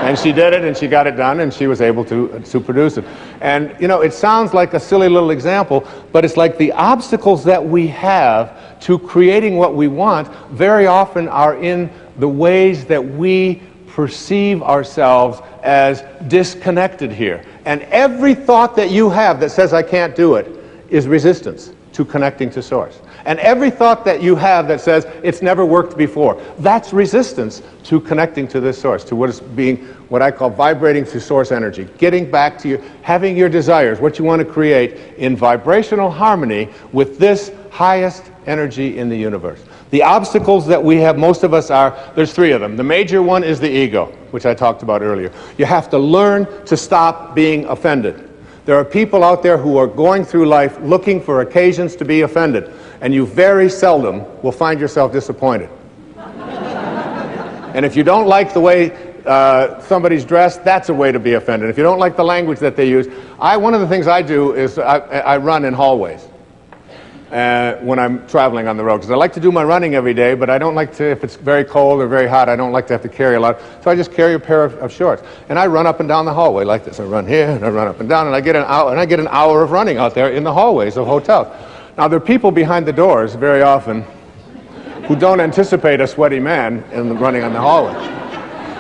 And she did it, and she got it done, and she was able to produce it. And, you know, it sounds like a silly little example, but it's like the obstacles that we have to creating what we want very often are in the ways that we perceive ourselves as disconnected here. And every thought that you have that says, I can't do it, is resistance to connecting to Source. And every thought that you have that says, it's never worked before, that's resistance to connecting to this Source, to what is being, what I call vibrating through Source energy, getting back to your, having your desires, what you want to create in vibrational harmony with this highest energy in the universe. The obstacles that we have, most of us are, there's three of them. The major one is the ego, which I talked about earlier. You have to learn to stop being offended. There are people out there who are going through life looking for occasions to be offended, and you very seldom will find yourself disappointed. And if you don't like the way somebody's dressed, that's a way to be offended. If you don't like the language that they use, one of the things I do is I run in hallways. When I'm traveling on the road, because I like to do my running every day, but I don't like to, if it's very cold or very hot, I don't like to have to carry a lot. So I just carry a pair of shorts, and I run up and down the hallway like this. I run here and I run up and down, and I get an hour of running out there in the hallways of hotels. Now there are people behind the doors very often who don't anticipate a sweaty man in running on the hallway.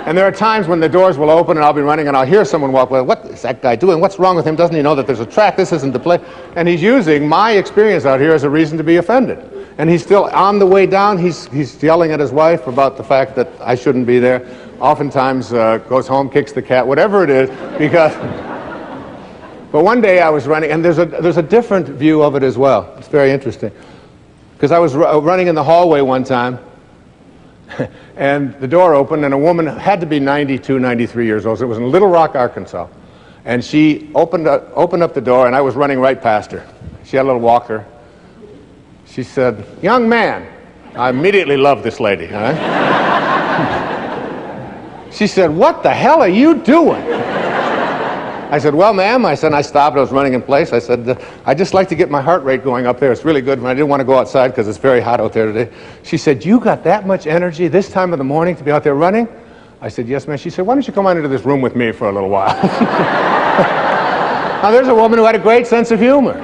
And there are times when the doors will open and I'll be running and I'll hear someone walk by. What is that guy doing? What's wrong with him? Doesn't he know that there's a track? This isn't the place. And he's using my experience out here as a reason to be offended. And he's still on the way down. He's yelling at his wife about the fact that I shouldn't be there. Oftentimes goes home, kicks the cat, whatever it is, because... But one day I was running, and there's a different view of it as well. It's very interesting. Because I was running in the hallway one time, and the door opened, and a woman had to be 92, 93 years old. So it was in Little Rock, Arkansas. And she opened up the door, and I was running right past her. She had a little walker. She said, "Young man." I immediately loved this lady. Huh? She said, "What the hell are you doing?" I said, well, ma'am, I said, and I stopped, I was running in place. I said, I just like to get my heart rate going up there. It's really good. And I didn't want to go outside because it's very hot out there today. She said, you got that much energy this time of the morning to be out there running? I said, yes, ma'am. She said, why don't you come on into this room with me for a little while? Now, there's a woman who had a great sense of humor.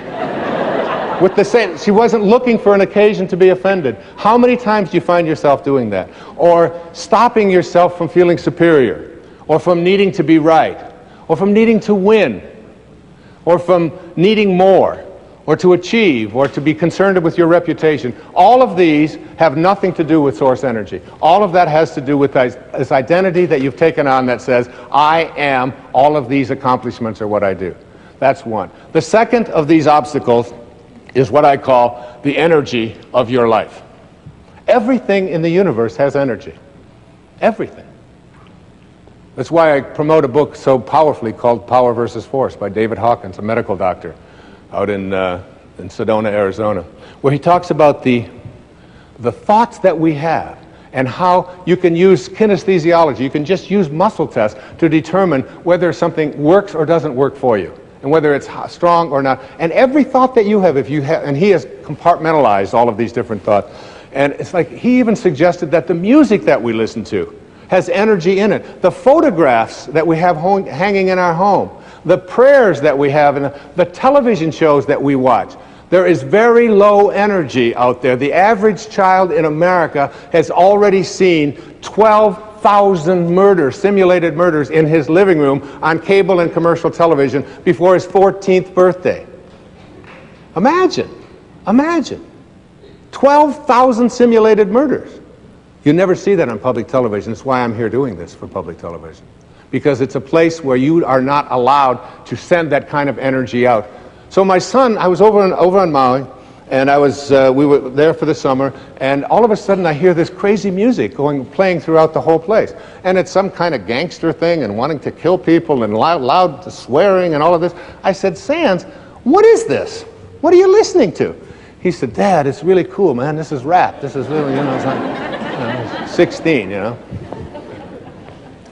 With the same, she wasn't looking for an occasion to be offended. How many times do you find yourself doing that? Or stopping yourself from feeling superior, or from needing to be right, or from needing to win, or from needing more, or to achieve, or to be concerned with your reputation. All of these have nothing to do with source energy. All of that has to do with this identity that you've taken on that says, I am, all of these accomplishments are what I do. That's one. The second of these obstacles is what I call the energy of your life. Everything in the universe has energy. Everything. That's why I promote a book so powerfully called Power versus Force by David Hawkins, a medical doctor out in Sedona, Arizona, where he talks about the thoughts that we have and how you can use kinesthesiology. You can just use muscle tests to determine whether something works or doesn't work for you, and whether it's strong or not. And every thought that you have, and he has compartmentalized all of these different thoughts. And it's like he even suggested that the music that we listen to has energy in it. The photographs that we have hanging in our home, the prayers that we have, and the television shows that we watch. There is very low energy out there. The average child in America has already seen 12,000 murders, simulated murders, in his living room on cable and commercial television before his 14th birthday. Imagine. 12,000 simulated murders. You never see that on public television. That's why I'm here doing this for public television. Because it's a place where you are not allowed to send that kind of energy out. So my son, I was over on Maui, and we were there for the summer, and all of a sudden I hear this crazy music playing throughout the whole place. And it's some kind of gangster thing and wanting to kill people and loud swearing and all of this. I said, Sands, what is this? What are you listening to? He said, Dad, it's really cool, man. This is rap. This is really, it's like 16,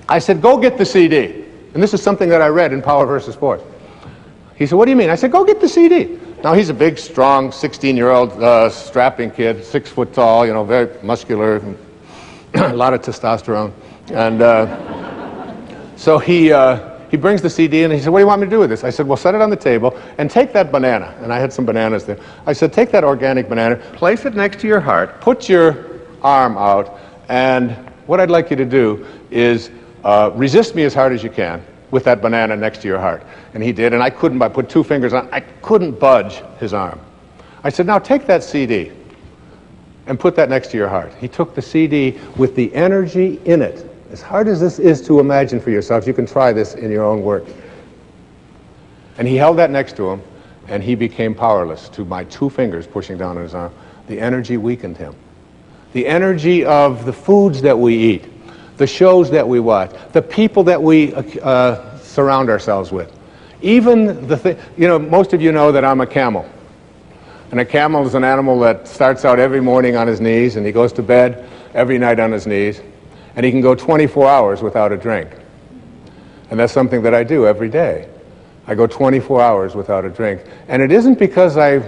I said, go get the CD. And this is something that I read in Power versus Force. He said, what do you mean? I said, go get the CD. Now, he's a big, strong, 16-year-old strapping kid, 6 foot tall, very muscular, a lot of testosterone. And so he brings the CD in, and he said, what do you want me to do with this? I said, well, set it on the table and take that banana. And I had some bananas there. I said, take that organic banana, place it next to your heart, put your arm out, and what I'd like you to do is resist me as hard as you can with that banana next to your heart. And he did, and I put 2 fingers on, I couldn't budge his arm. I said, now take that CD and put that next to your heart. He took the CD with the energy in it. As hard as this is to imagine for yourself, you can try this in your own work. And he held that next to him, and he became powerless to my 2 fingers pushing down on his arm. The energy weakened him. The energy of the foods that we eat, the shows that we watch, the people that we surround ourselves with. Even most of you know that I'm a camel. And a camel is an animal that starts out every morning on his knees, and he goes to bed every night on his knees, and he can go 24 hours without a drink. And that's something that I do every day. I go 24 hours without a drink. And it isn't because I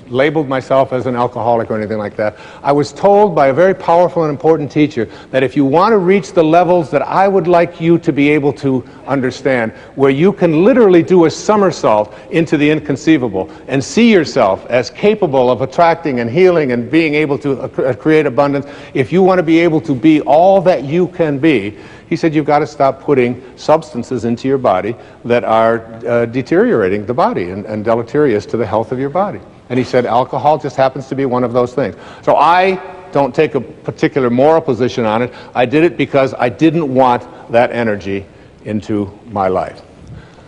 labeled myself as an alcoholic or anything like that. I was told by a very powerful and important teacher that if you want to reach the levels that I would like you to be able to understand, where you can literally do a somersault into the inconceivable and see yourself as capable of attracting and healing and being able to create abundance, if you want to be able to be all that you can be, he said you've got to stop putting substances into your body that are deteriorating the body and deleterious to the health of your body. And he said alcohol just happens to be one of those things. So I don't take a particular moral position on it. I did it because I didn't want that energy into my life.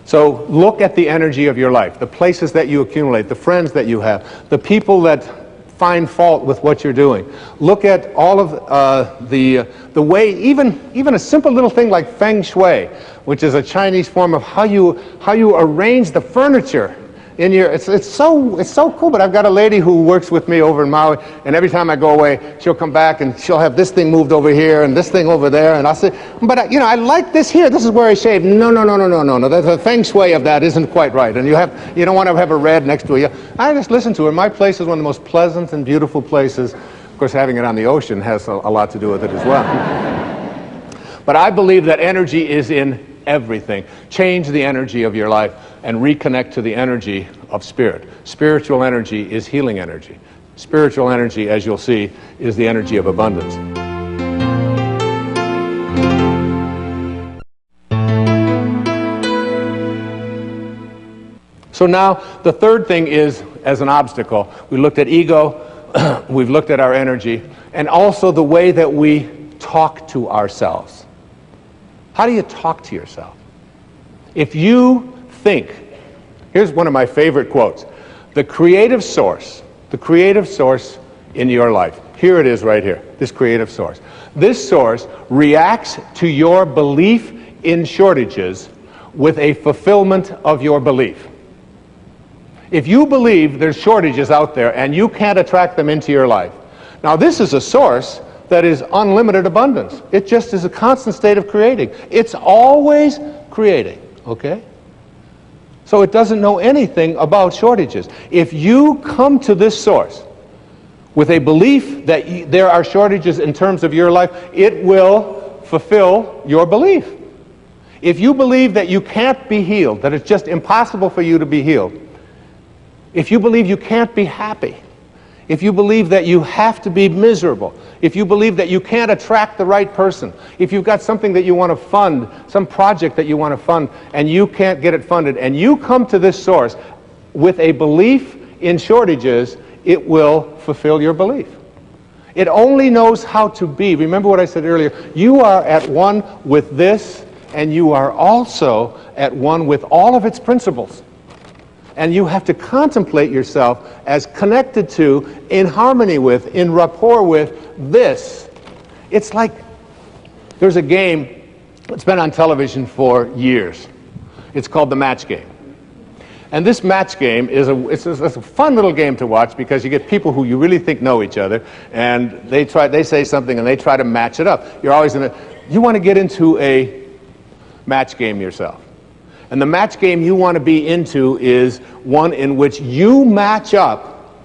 So look at the energy of your life, the places that you accumulate, the friends that you have, the people that find fault with what you're doing. Look at all of the way, even a simple little thing like feng shui, which is a Chinese form of how you arrange the furniture It's so cool. But I've got a lady who works with me over in Maui, and every time I go away, she'll come back and she'll have this thing moved over here and this thing over there, and I'll say, but I like this here. This is where I shave. No. The feng shui of that isn't quite right, and you don't want to have a red next to you. I just listen to her. My place is one of the most pleasant and beautiful places. Of course, having it on the ocean has a lot to do with it as well. But I believe that energy is in everything. Change the energy of your life and reconnect to the energy of spirit. Spiritual energy is healing energy. Spiritual energy, as you'll see, is the energy of abundance. So now, the third thing is, as an obstacle, we looked at ego, we've looked at our energy, and also the way that we talk to ourselves. How do you talk to yourself? If you think, here's one of my favorite quotes, the creative source in your life, here it is right here, this creative source. This source reacts to your belief in shortages with a fulfillment of your belief. If you believe there's shortages out there and you can't attract them into your life, now this is a source that is unlimited abundance. It just is a constant state of creating. It's always creating, okay? So it doesn't know anything about shortages. If you come to this source with a belief that there are shortages in terms of your life, it will fulfill your belief. If you believe that you can't be healed, that it's just impossible for you to be healed, if you believe you can't be happy, if you believe that you have to be miserable, if you believe that you can't attract the right person, if you've got something that you want to fund, some project that you want to fund, and you can't get it funded, and you come to this source with a belief in shortages, it will fulfill your belief. It only knows how to be. Remember what I said earlier. You are at one with this, and you are also at one with all of its principles. And you have to contemplate yourself as connected to, in harmony with, in rapport with this. It's like there's a game that's been on television for years. It's called the match game. And this match game is it's a fun little game to watch because you get people who you really think know each other, and they say something and they try to match it up. You want to get into a match game yourself. And the match game you want to be into is one in which you match up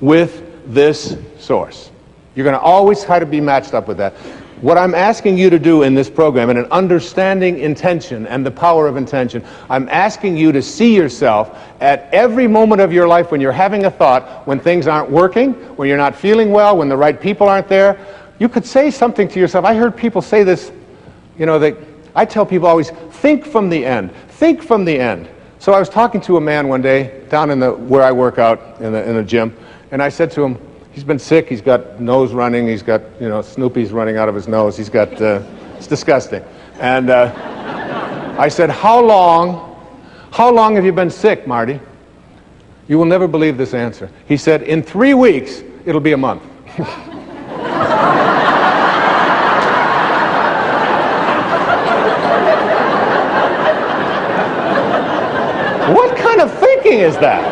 with this source. You're going to always try to be matched up with that. What I'm asking you to do in this program, and in understanding intention and the power of intention, I'm asking you to see yourself at every moment of your life when you're having a thought, when things aren't working, when you're not feeling well, when the right people aren't there. You could say something to yourself. I heard people say this, I tell people always, think from the end. Think from the end. So I was talking to a man one day down in where I work out in the gym, and I said to him, he's been sick, he's got nose running, he's got, Snoopy's running out of his nose, he's got, it's disgusting. And I said, how long have you been sick, Marty? You will never believe this answer. He said, in 3 weeks, it'll be a month. What kind of thinking is that?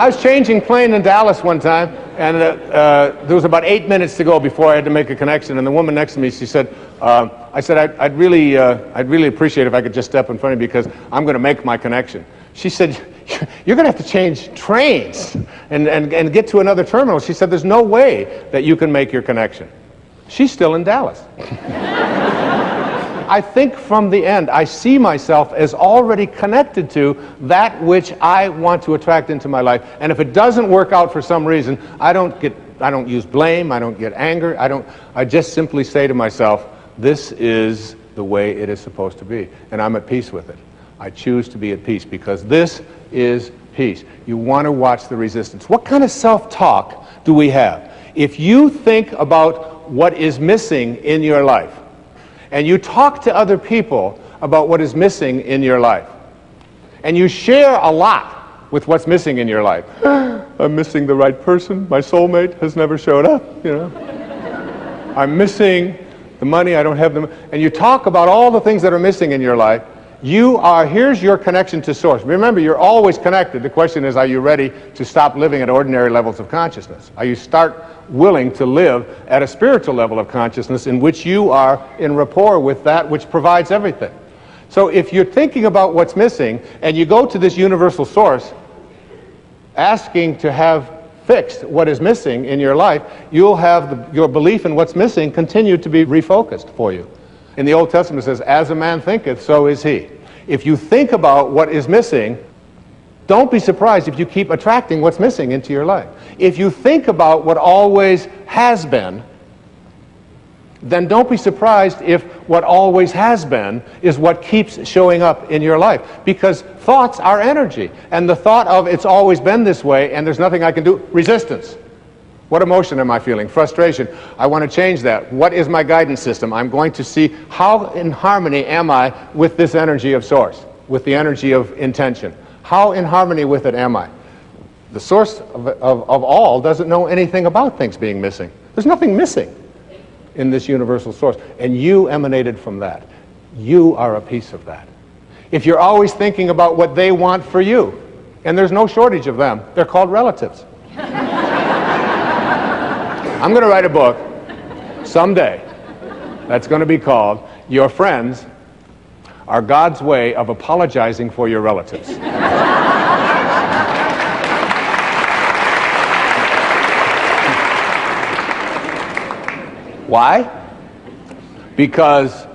I was changing plane in Dallas one time, and there was about 8 minutes to go before I had to make a connection, and the woman next to me, she said, I'd really appreciate if I could just step in front of you because I'm going to make my connection. She said, you're going to have to change trains and get to another terminal. She said, there's no way that you can make your connection. She's still in Dallas. I think from the end. I see myself as already connected to that which I want to attract into my life. And if it doesn't work out for some reason, I don't use blame, I don't get anger, I just simply say to myself, this is the way it is supposed to be. And I'm at peace with it. I choose to be at peace because this is peace. You want to watch the resistance. What kind of self-talk do we have? If you think about what is missing in your life, and you talk to other people about what is missing in your life, and you share a lot with what's missing in your life. I'm missing the right person. My soulmate has never showed up, I'm missing the money. I don't have them. And you talk about all the things that are missing in your life, Here's your connection to Source. Remember, you're always connected. The question is, are you ready to stop living at ordinary levels of consciousness? Are you willing to live at a spiritual level of consciousness in which you are in rapport with that which provides everything? So if you're thinking about what's missing, and you go to this universal source asking to have fixed what is missing in your life, you'll have your belief in what's missing continue to be refocused for you. In the Old Testament it says, as a man thinketh, so is he. If you think about what is missing, don't be surprised if you keep attracting what's missing into your life. If you think about what always has been, then don't be surprised if what always has been is what keeps showing up in your life. Because thoughts are energy. And the thought of it's always been this way and there's nothing I can do, resistance. What emotion am I feeling? Frustration. I want to change that. What is my guidance system? I'm going to see how in harmony am I with this energy of Source, with the energy of intention. How in harmony with it am I? The source of all doesn't know anything about things being missing. There's nothing missing in this universal source. And you emanated from that. You are a piece of that. If you're always thinking about what they want for you, and there's no shortage of them, they're called relatives. I'm going to write a book someday that's going to be called Your Friends Are God's Way of Apologizing for Your Relatives. Why? Because,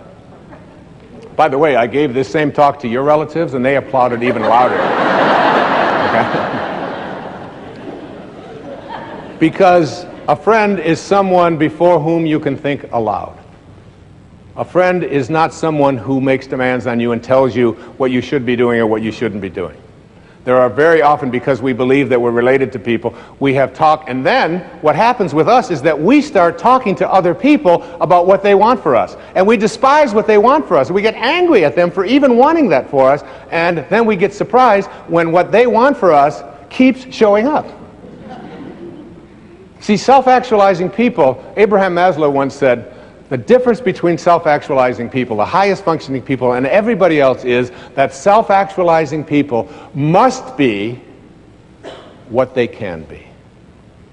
by the way, I gave this same talk to your relatives and they applauded even louder. Okay? Because a friend is someone before whom you can think aloud. A friend is not someone who makes demands on you and tells you what you should be doing or what you shouldn't be doing. There are very often, because we believe that we're related to people, we have talk, and then what happens with us is that we start talking to other people about what they want for us. And we despise what they want for us. We get angry at them for even wanting that for us, and then we get surprised when what they want for us keeps showing up. See, self-actualizing people, Abraham Maslow once said, the difference between self-actualizing people, the highest functioning people, and everybody else is that self-actualizing people must be what they can be.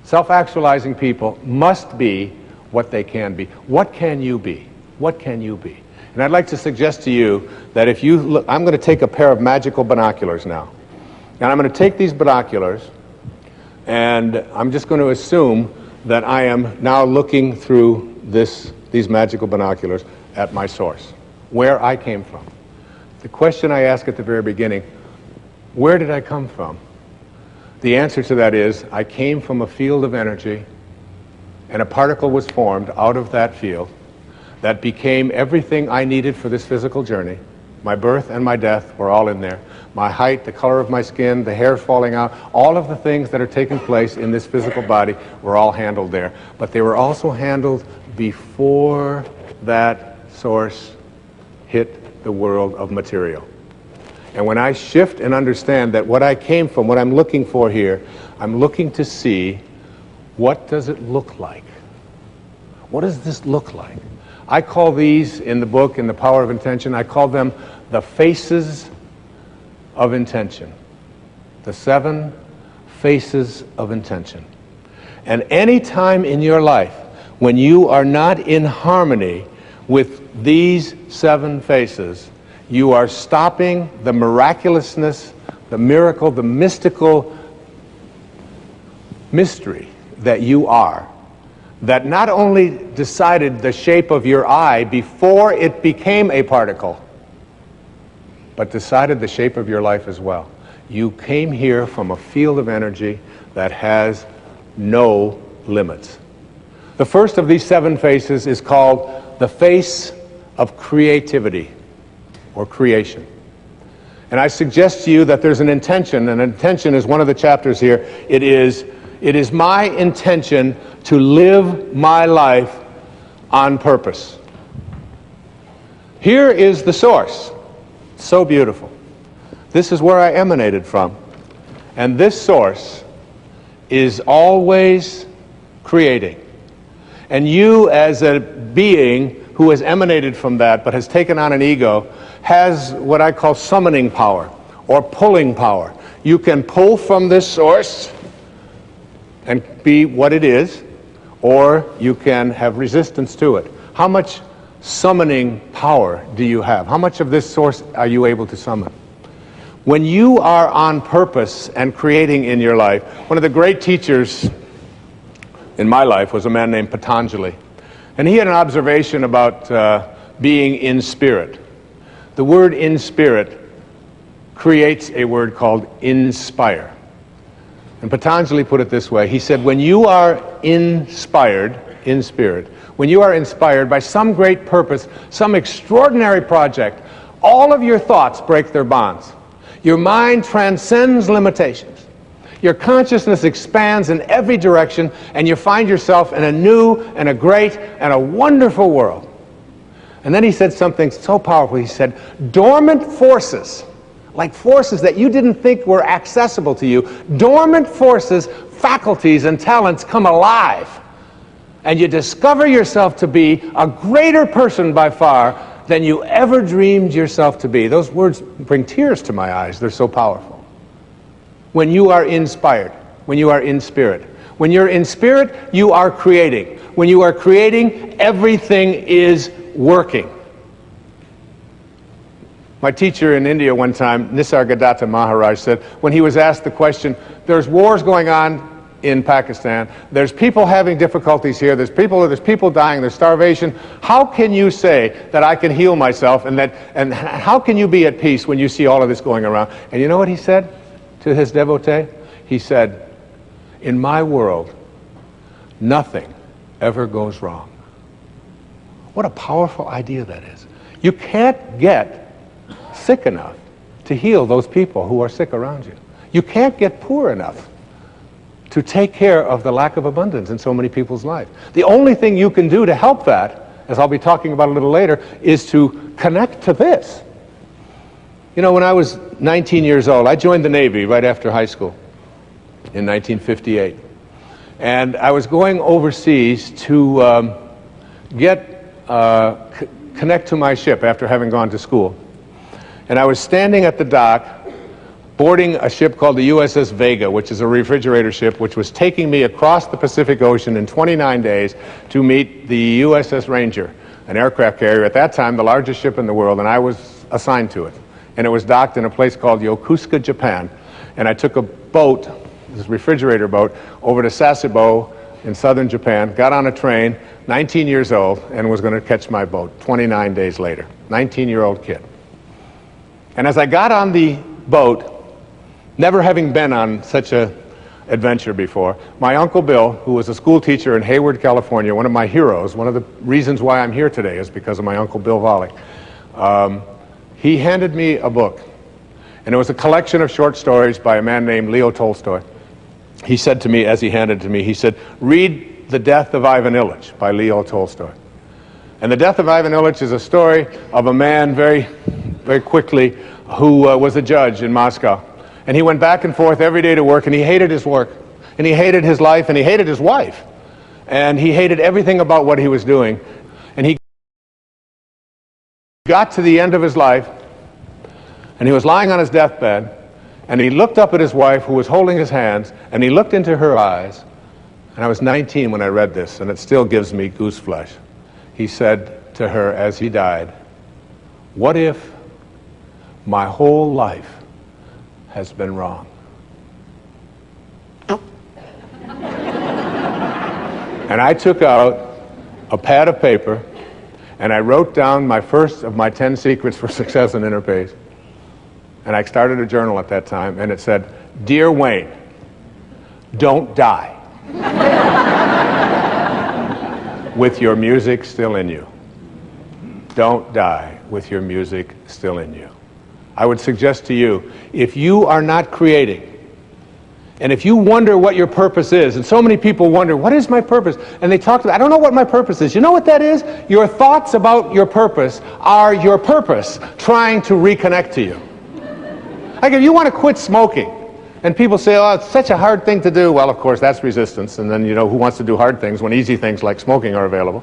Self-actualizing people must be what they can be. What can you be? What can you be? And I'd like to suggest to you that if you look, I'm going to take a pair of magical binoculars now. And I'm going to take these binoculars, and I'm just going to assume that I am now looking through these magical binoculars at my source, where I came from. The question I asked at the very beginning, where did I come from? The answer to that is, I came from a field of energy, and a particle was formed out of that field that became everything I needed for this physical journey. My birth and my death were all in there. My height, the color of my skin, the hair falling out, all of the things that are taking place in this physical body were all handled there. But they were also handled before that source hit the world of material. And when I shift and understand that what I came from, what I'm looking for here, I'm looking to see, what does it look like? What does this look like? I call these in the book, in The Power of Intention, I call them the faces of intention. The 7 faces of intention. And any time in your life when you are not in harmony with these 7 faces, you are stopping the miraculousness, the miracle, the mystical mystery that you are, that not only decided the shape of your eye before it became a particle, but decided the shape of your life as well. You came here from a field of energy that has no limits. The first of these 7 faces is called the face of creativity or creation. And I suggest to you that there's an intention, and intention is one of the chapters here. It is my intention to live my life on purpose. Here is the source. So beautiful. This is where I emanated from. And this source is always creating. And you, as a being who has emanated from that but has taken on an ego, has what I call summoning power or pulling power. You can pull from this source and be what it is, or you can have resistance to it. How much summoning power do you have? How much of this source are you able to summon? When you are on purpose and creating in your life, one of the great teachers in my life was a man named Patanjali. And he had an observation about being in spirit. The word in spirit creates a word called inspire. And Patanjali put it this way. He said, when you are inspired, in spirit, when you are inspired by some great purpose, some extraordinary project, all of your thoughts break their bonds. Your mind transcends limitations. Your consciousness expands in every direction, and you find yourself in a new and a great and a wonderful world. And then he said something so powerful. He said, dormant forces, like forces that you didn't think were accessible to you, dormant forces, faculties, and talents come alive. And you discover yourself to be a greater person by far than you ever dreamed yourself to be. Those words bring tears to my eyes. They're so powerful. When you are inspired, when you are in spirit. When you're in spirit, you are creating. When you are creating, everything is working. My teacher in India one time, Nisargadatta Maharaj, said, when he was asked the question, there's wars going on in Pakistan, there's people having difficulties here, there's people dying, there's starvation. How can you say that I can heal myself, and how can you be at peace when you see all of this going around? And you know what he said to his devotee? He said, in my world, nothing ever goes wrong. What a powerful idea that is. You can't get sick enough to heal those people who are sick around you. You can't get poor enough to take care of the lack of abundance in so many people's lives. The only thing you can do to help that, as I'll be talking about a little later, is to connect to this. You know, when I was 19 years old, I joined the Navy right after high school in 1958. And I was going overseas to connect to my ship after having gone to school. And I was standing at the dock boarding a ship called the USS Vega, which is a refrigerator ship, which was taking me across the Pacific Ocean in 29 days to meet the USS Ranger, an aircraft carrier, at that time the largest ship in the world, and I was assigned to it. And it was docked in a place called Yokosuka, Japan. And I took a boat, this refrigerator boat, over to Sasebo in southern Japan, got on a train, 19 years old, and was going to catch my boat 29 days later. 19-year-old kid. And as I got on the boat, never having been on such an adventure before, my Uncle Bill, who was a school teacher in Hayward, California, one of my heroes, one of the reasons why I'm here today is because of my Uncle Bill Volek, he handed me a book. And it was a collection of short stories by a man named Leo Tolstoy. He said to me, as he handed it to me, he said, read The Death of Ivan Ilyich by Leo Tolstoy. And The Death of Ivan Ilyich is a story of a man very, very quickly who was a judge in Moscow. And he went back and forth every day to work, and he hated his work, and he hated his life, and he hated his wife. And he hated everything about what he was doing. And he got to the end of his life, and he was lying on his deathbed, and he looked up at his wife, who was holding his hands, and he looked into her eyes. And I was 19 when I read this, and it still gives me goose flesh. He said to her as he died, what if my whole life has been wrong? And I took out a pad of paper and I wrote down my first of my 10 secrets for success in inner peace. And I started a journal at that time, and it said, Dear Wayne, don't die with your music still in you. Don't die with your music still in you. I would suggest to you, if you are not creating, and if you wonder what your purpose is, and so many people wonder, what is my purpose? And they talk to, I don't know what my purpose is. You know what that is? Your thoughts about your purpose are your purpose trying to reconnect to you. Like if you want to quit smoking, and people say, oh, it's such a hard thing to do. Well, of course, that's resistance. And then, you know, who wants to do hard things when easy things like smoking are available?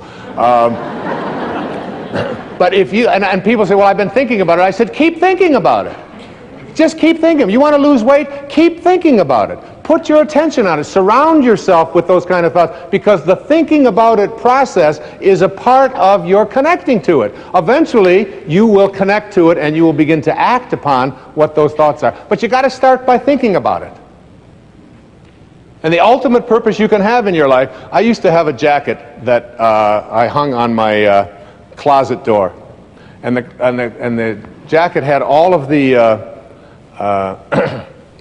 But if you, and people say, well, I've been thinking about it. I said, keep thinking about it. Just keep thinking. You want to lose weight? Keep thinking about it. Put your attention on it. Surround yourself with those kind of thoughts, because the thinking about it process is a part of your connecting to it. Eventually, you will connect to it and you will begin to act upon what those thoughts are. But you got to start by thinking about it. And the ultimate purpose you can have in your life, I used to have a jacket that I hung on my closet door. And the jacket had all of the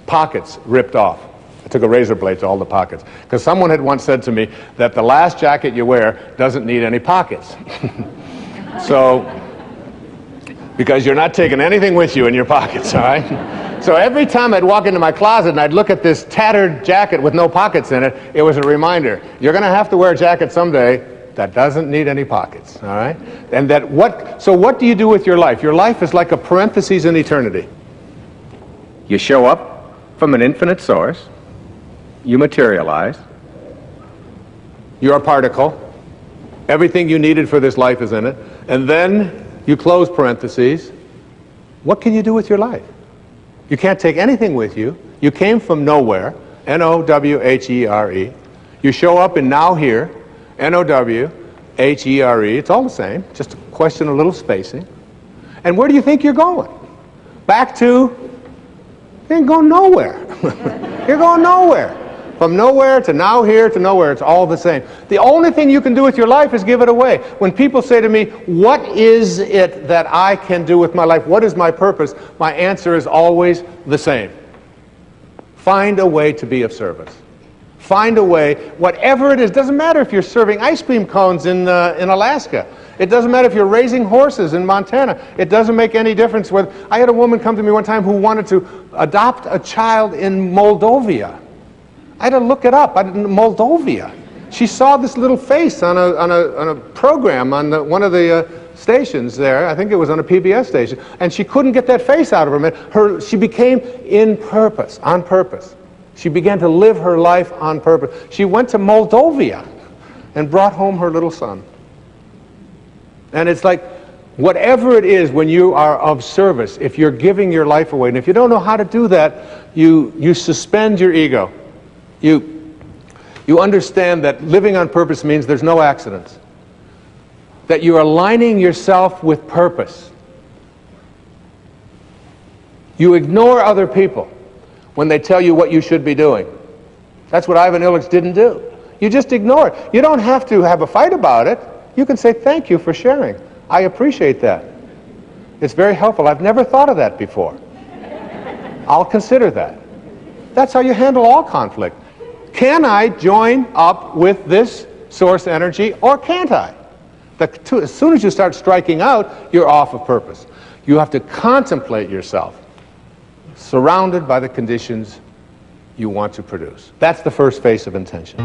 pockets ripped off. I took a razor blade to all the pockets, because someone had once said to me that the last jacket you wear doesn't need any pockets. So, because you're not taking anything with you in your pockets, all right? So every time I'd walk into my closet and I'd look at this tattered jacket with no pockets in it, it was a reminder, you're going to have to wear a jacket someday that doesn't need any pockets, all right? And so what do you do with your life? Your life is like a parenthesis in eternity. You show up from an infinite source, you materialize, you're a particle, everything you needed for this life is in it, and then you close parentheses. What can you do with your life? You can't take anything with you. You came from nowhere, N-O-W-H-E-R-E. You show up in now here, N-O-W-H-E-R-E. It's all the same, just a question of a little spacing. And where do you think you're going? Back to, you ain't going nowhere. You're going nowhere. From nowhere to now here to nowhere, it's all the same. The only thing you can do with your life is give it away. When people say to me, what is it that I can do with my life? What is my purpose? My answer is always the same. Find a way to be of service. Find a way, whatever it is. Doesn't matter if you're serving ice cream cones in Alaska. It doesn't matter if you're raising horses in Montana. It doesn't make any difference whether. I had a woman come to me one time who wanted to adopt a child in Moldova. I had to look it up. Moldova. She saw this little face on a program on one of the stations there. I think it was on a PBS station, and she couldn't get that face out of her. She became on purpose. She began to live her life on purpose. She went to Moldova and brought home her little son. And it's like, whatever it is, when you are of service, if you're giving your life away, and if you don't know how to do that, you suspend your ego. You understand that living on purpose means there's no accidents. That you're aligning yourself with purpose. You ignore other people when they tell you what you should be doing. That's what Ivan Illich didn't do. You just ignore it. You don't have to have a fight about it. You can say, thank you for sharing. I appreciate that. It's very helpful. I've never thought of that before. I'll consider that. That's how you handle all conflict. Can I join up with this source energy, or can't I? As soon as you start striking out, you're off of purpose. You have to contemplate yourself surrounded by the conditions you want to produce. That's the first phase of intention.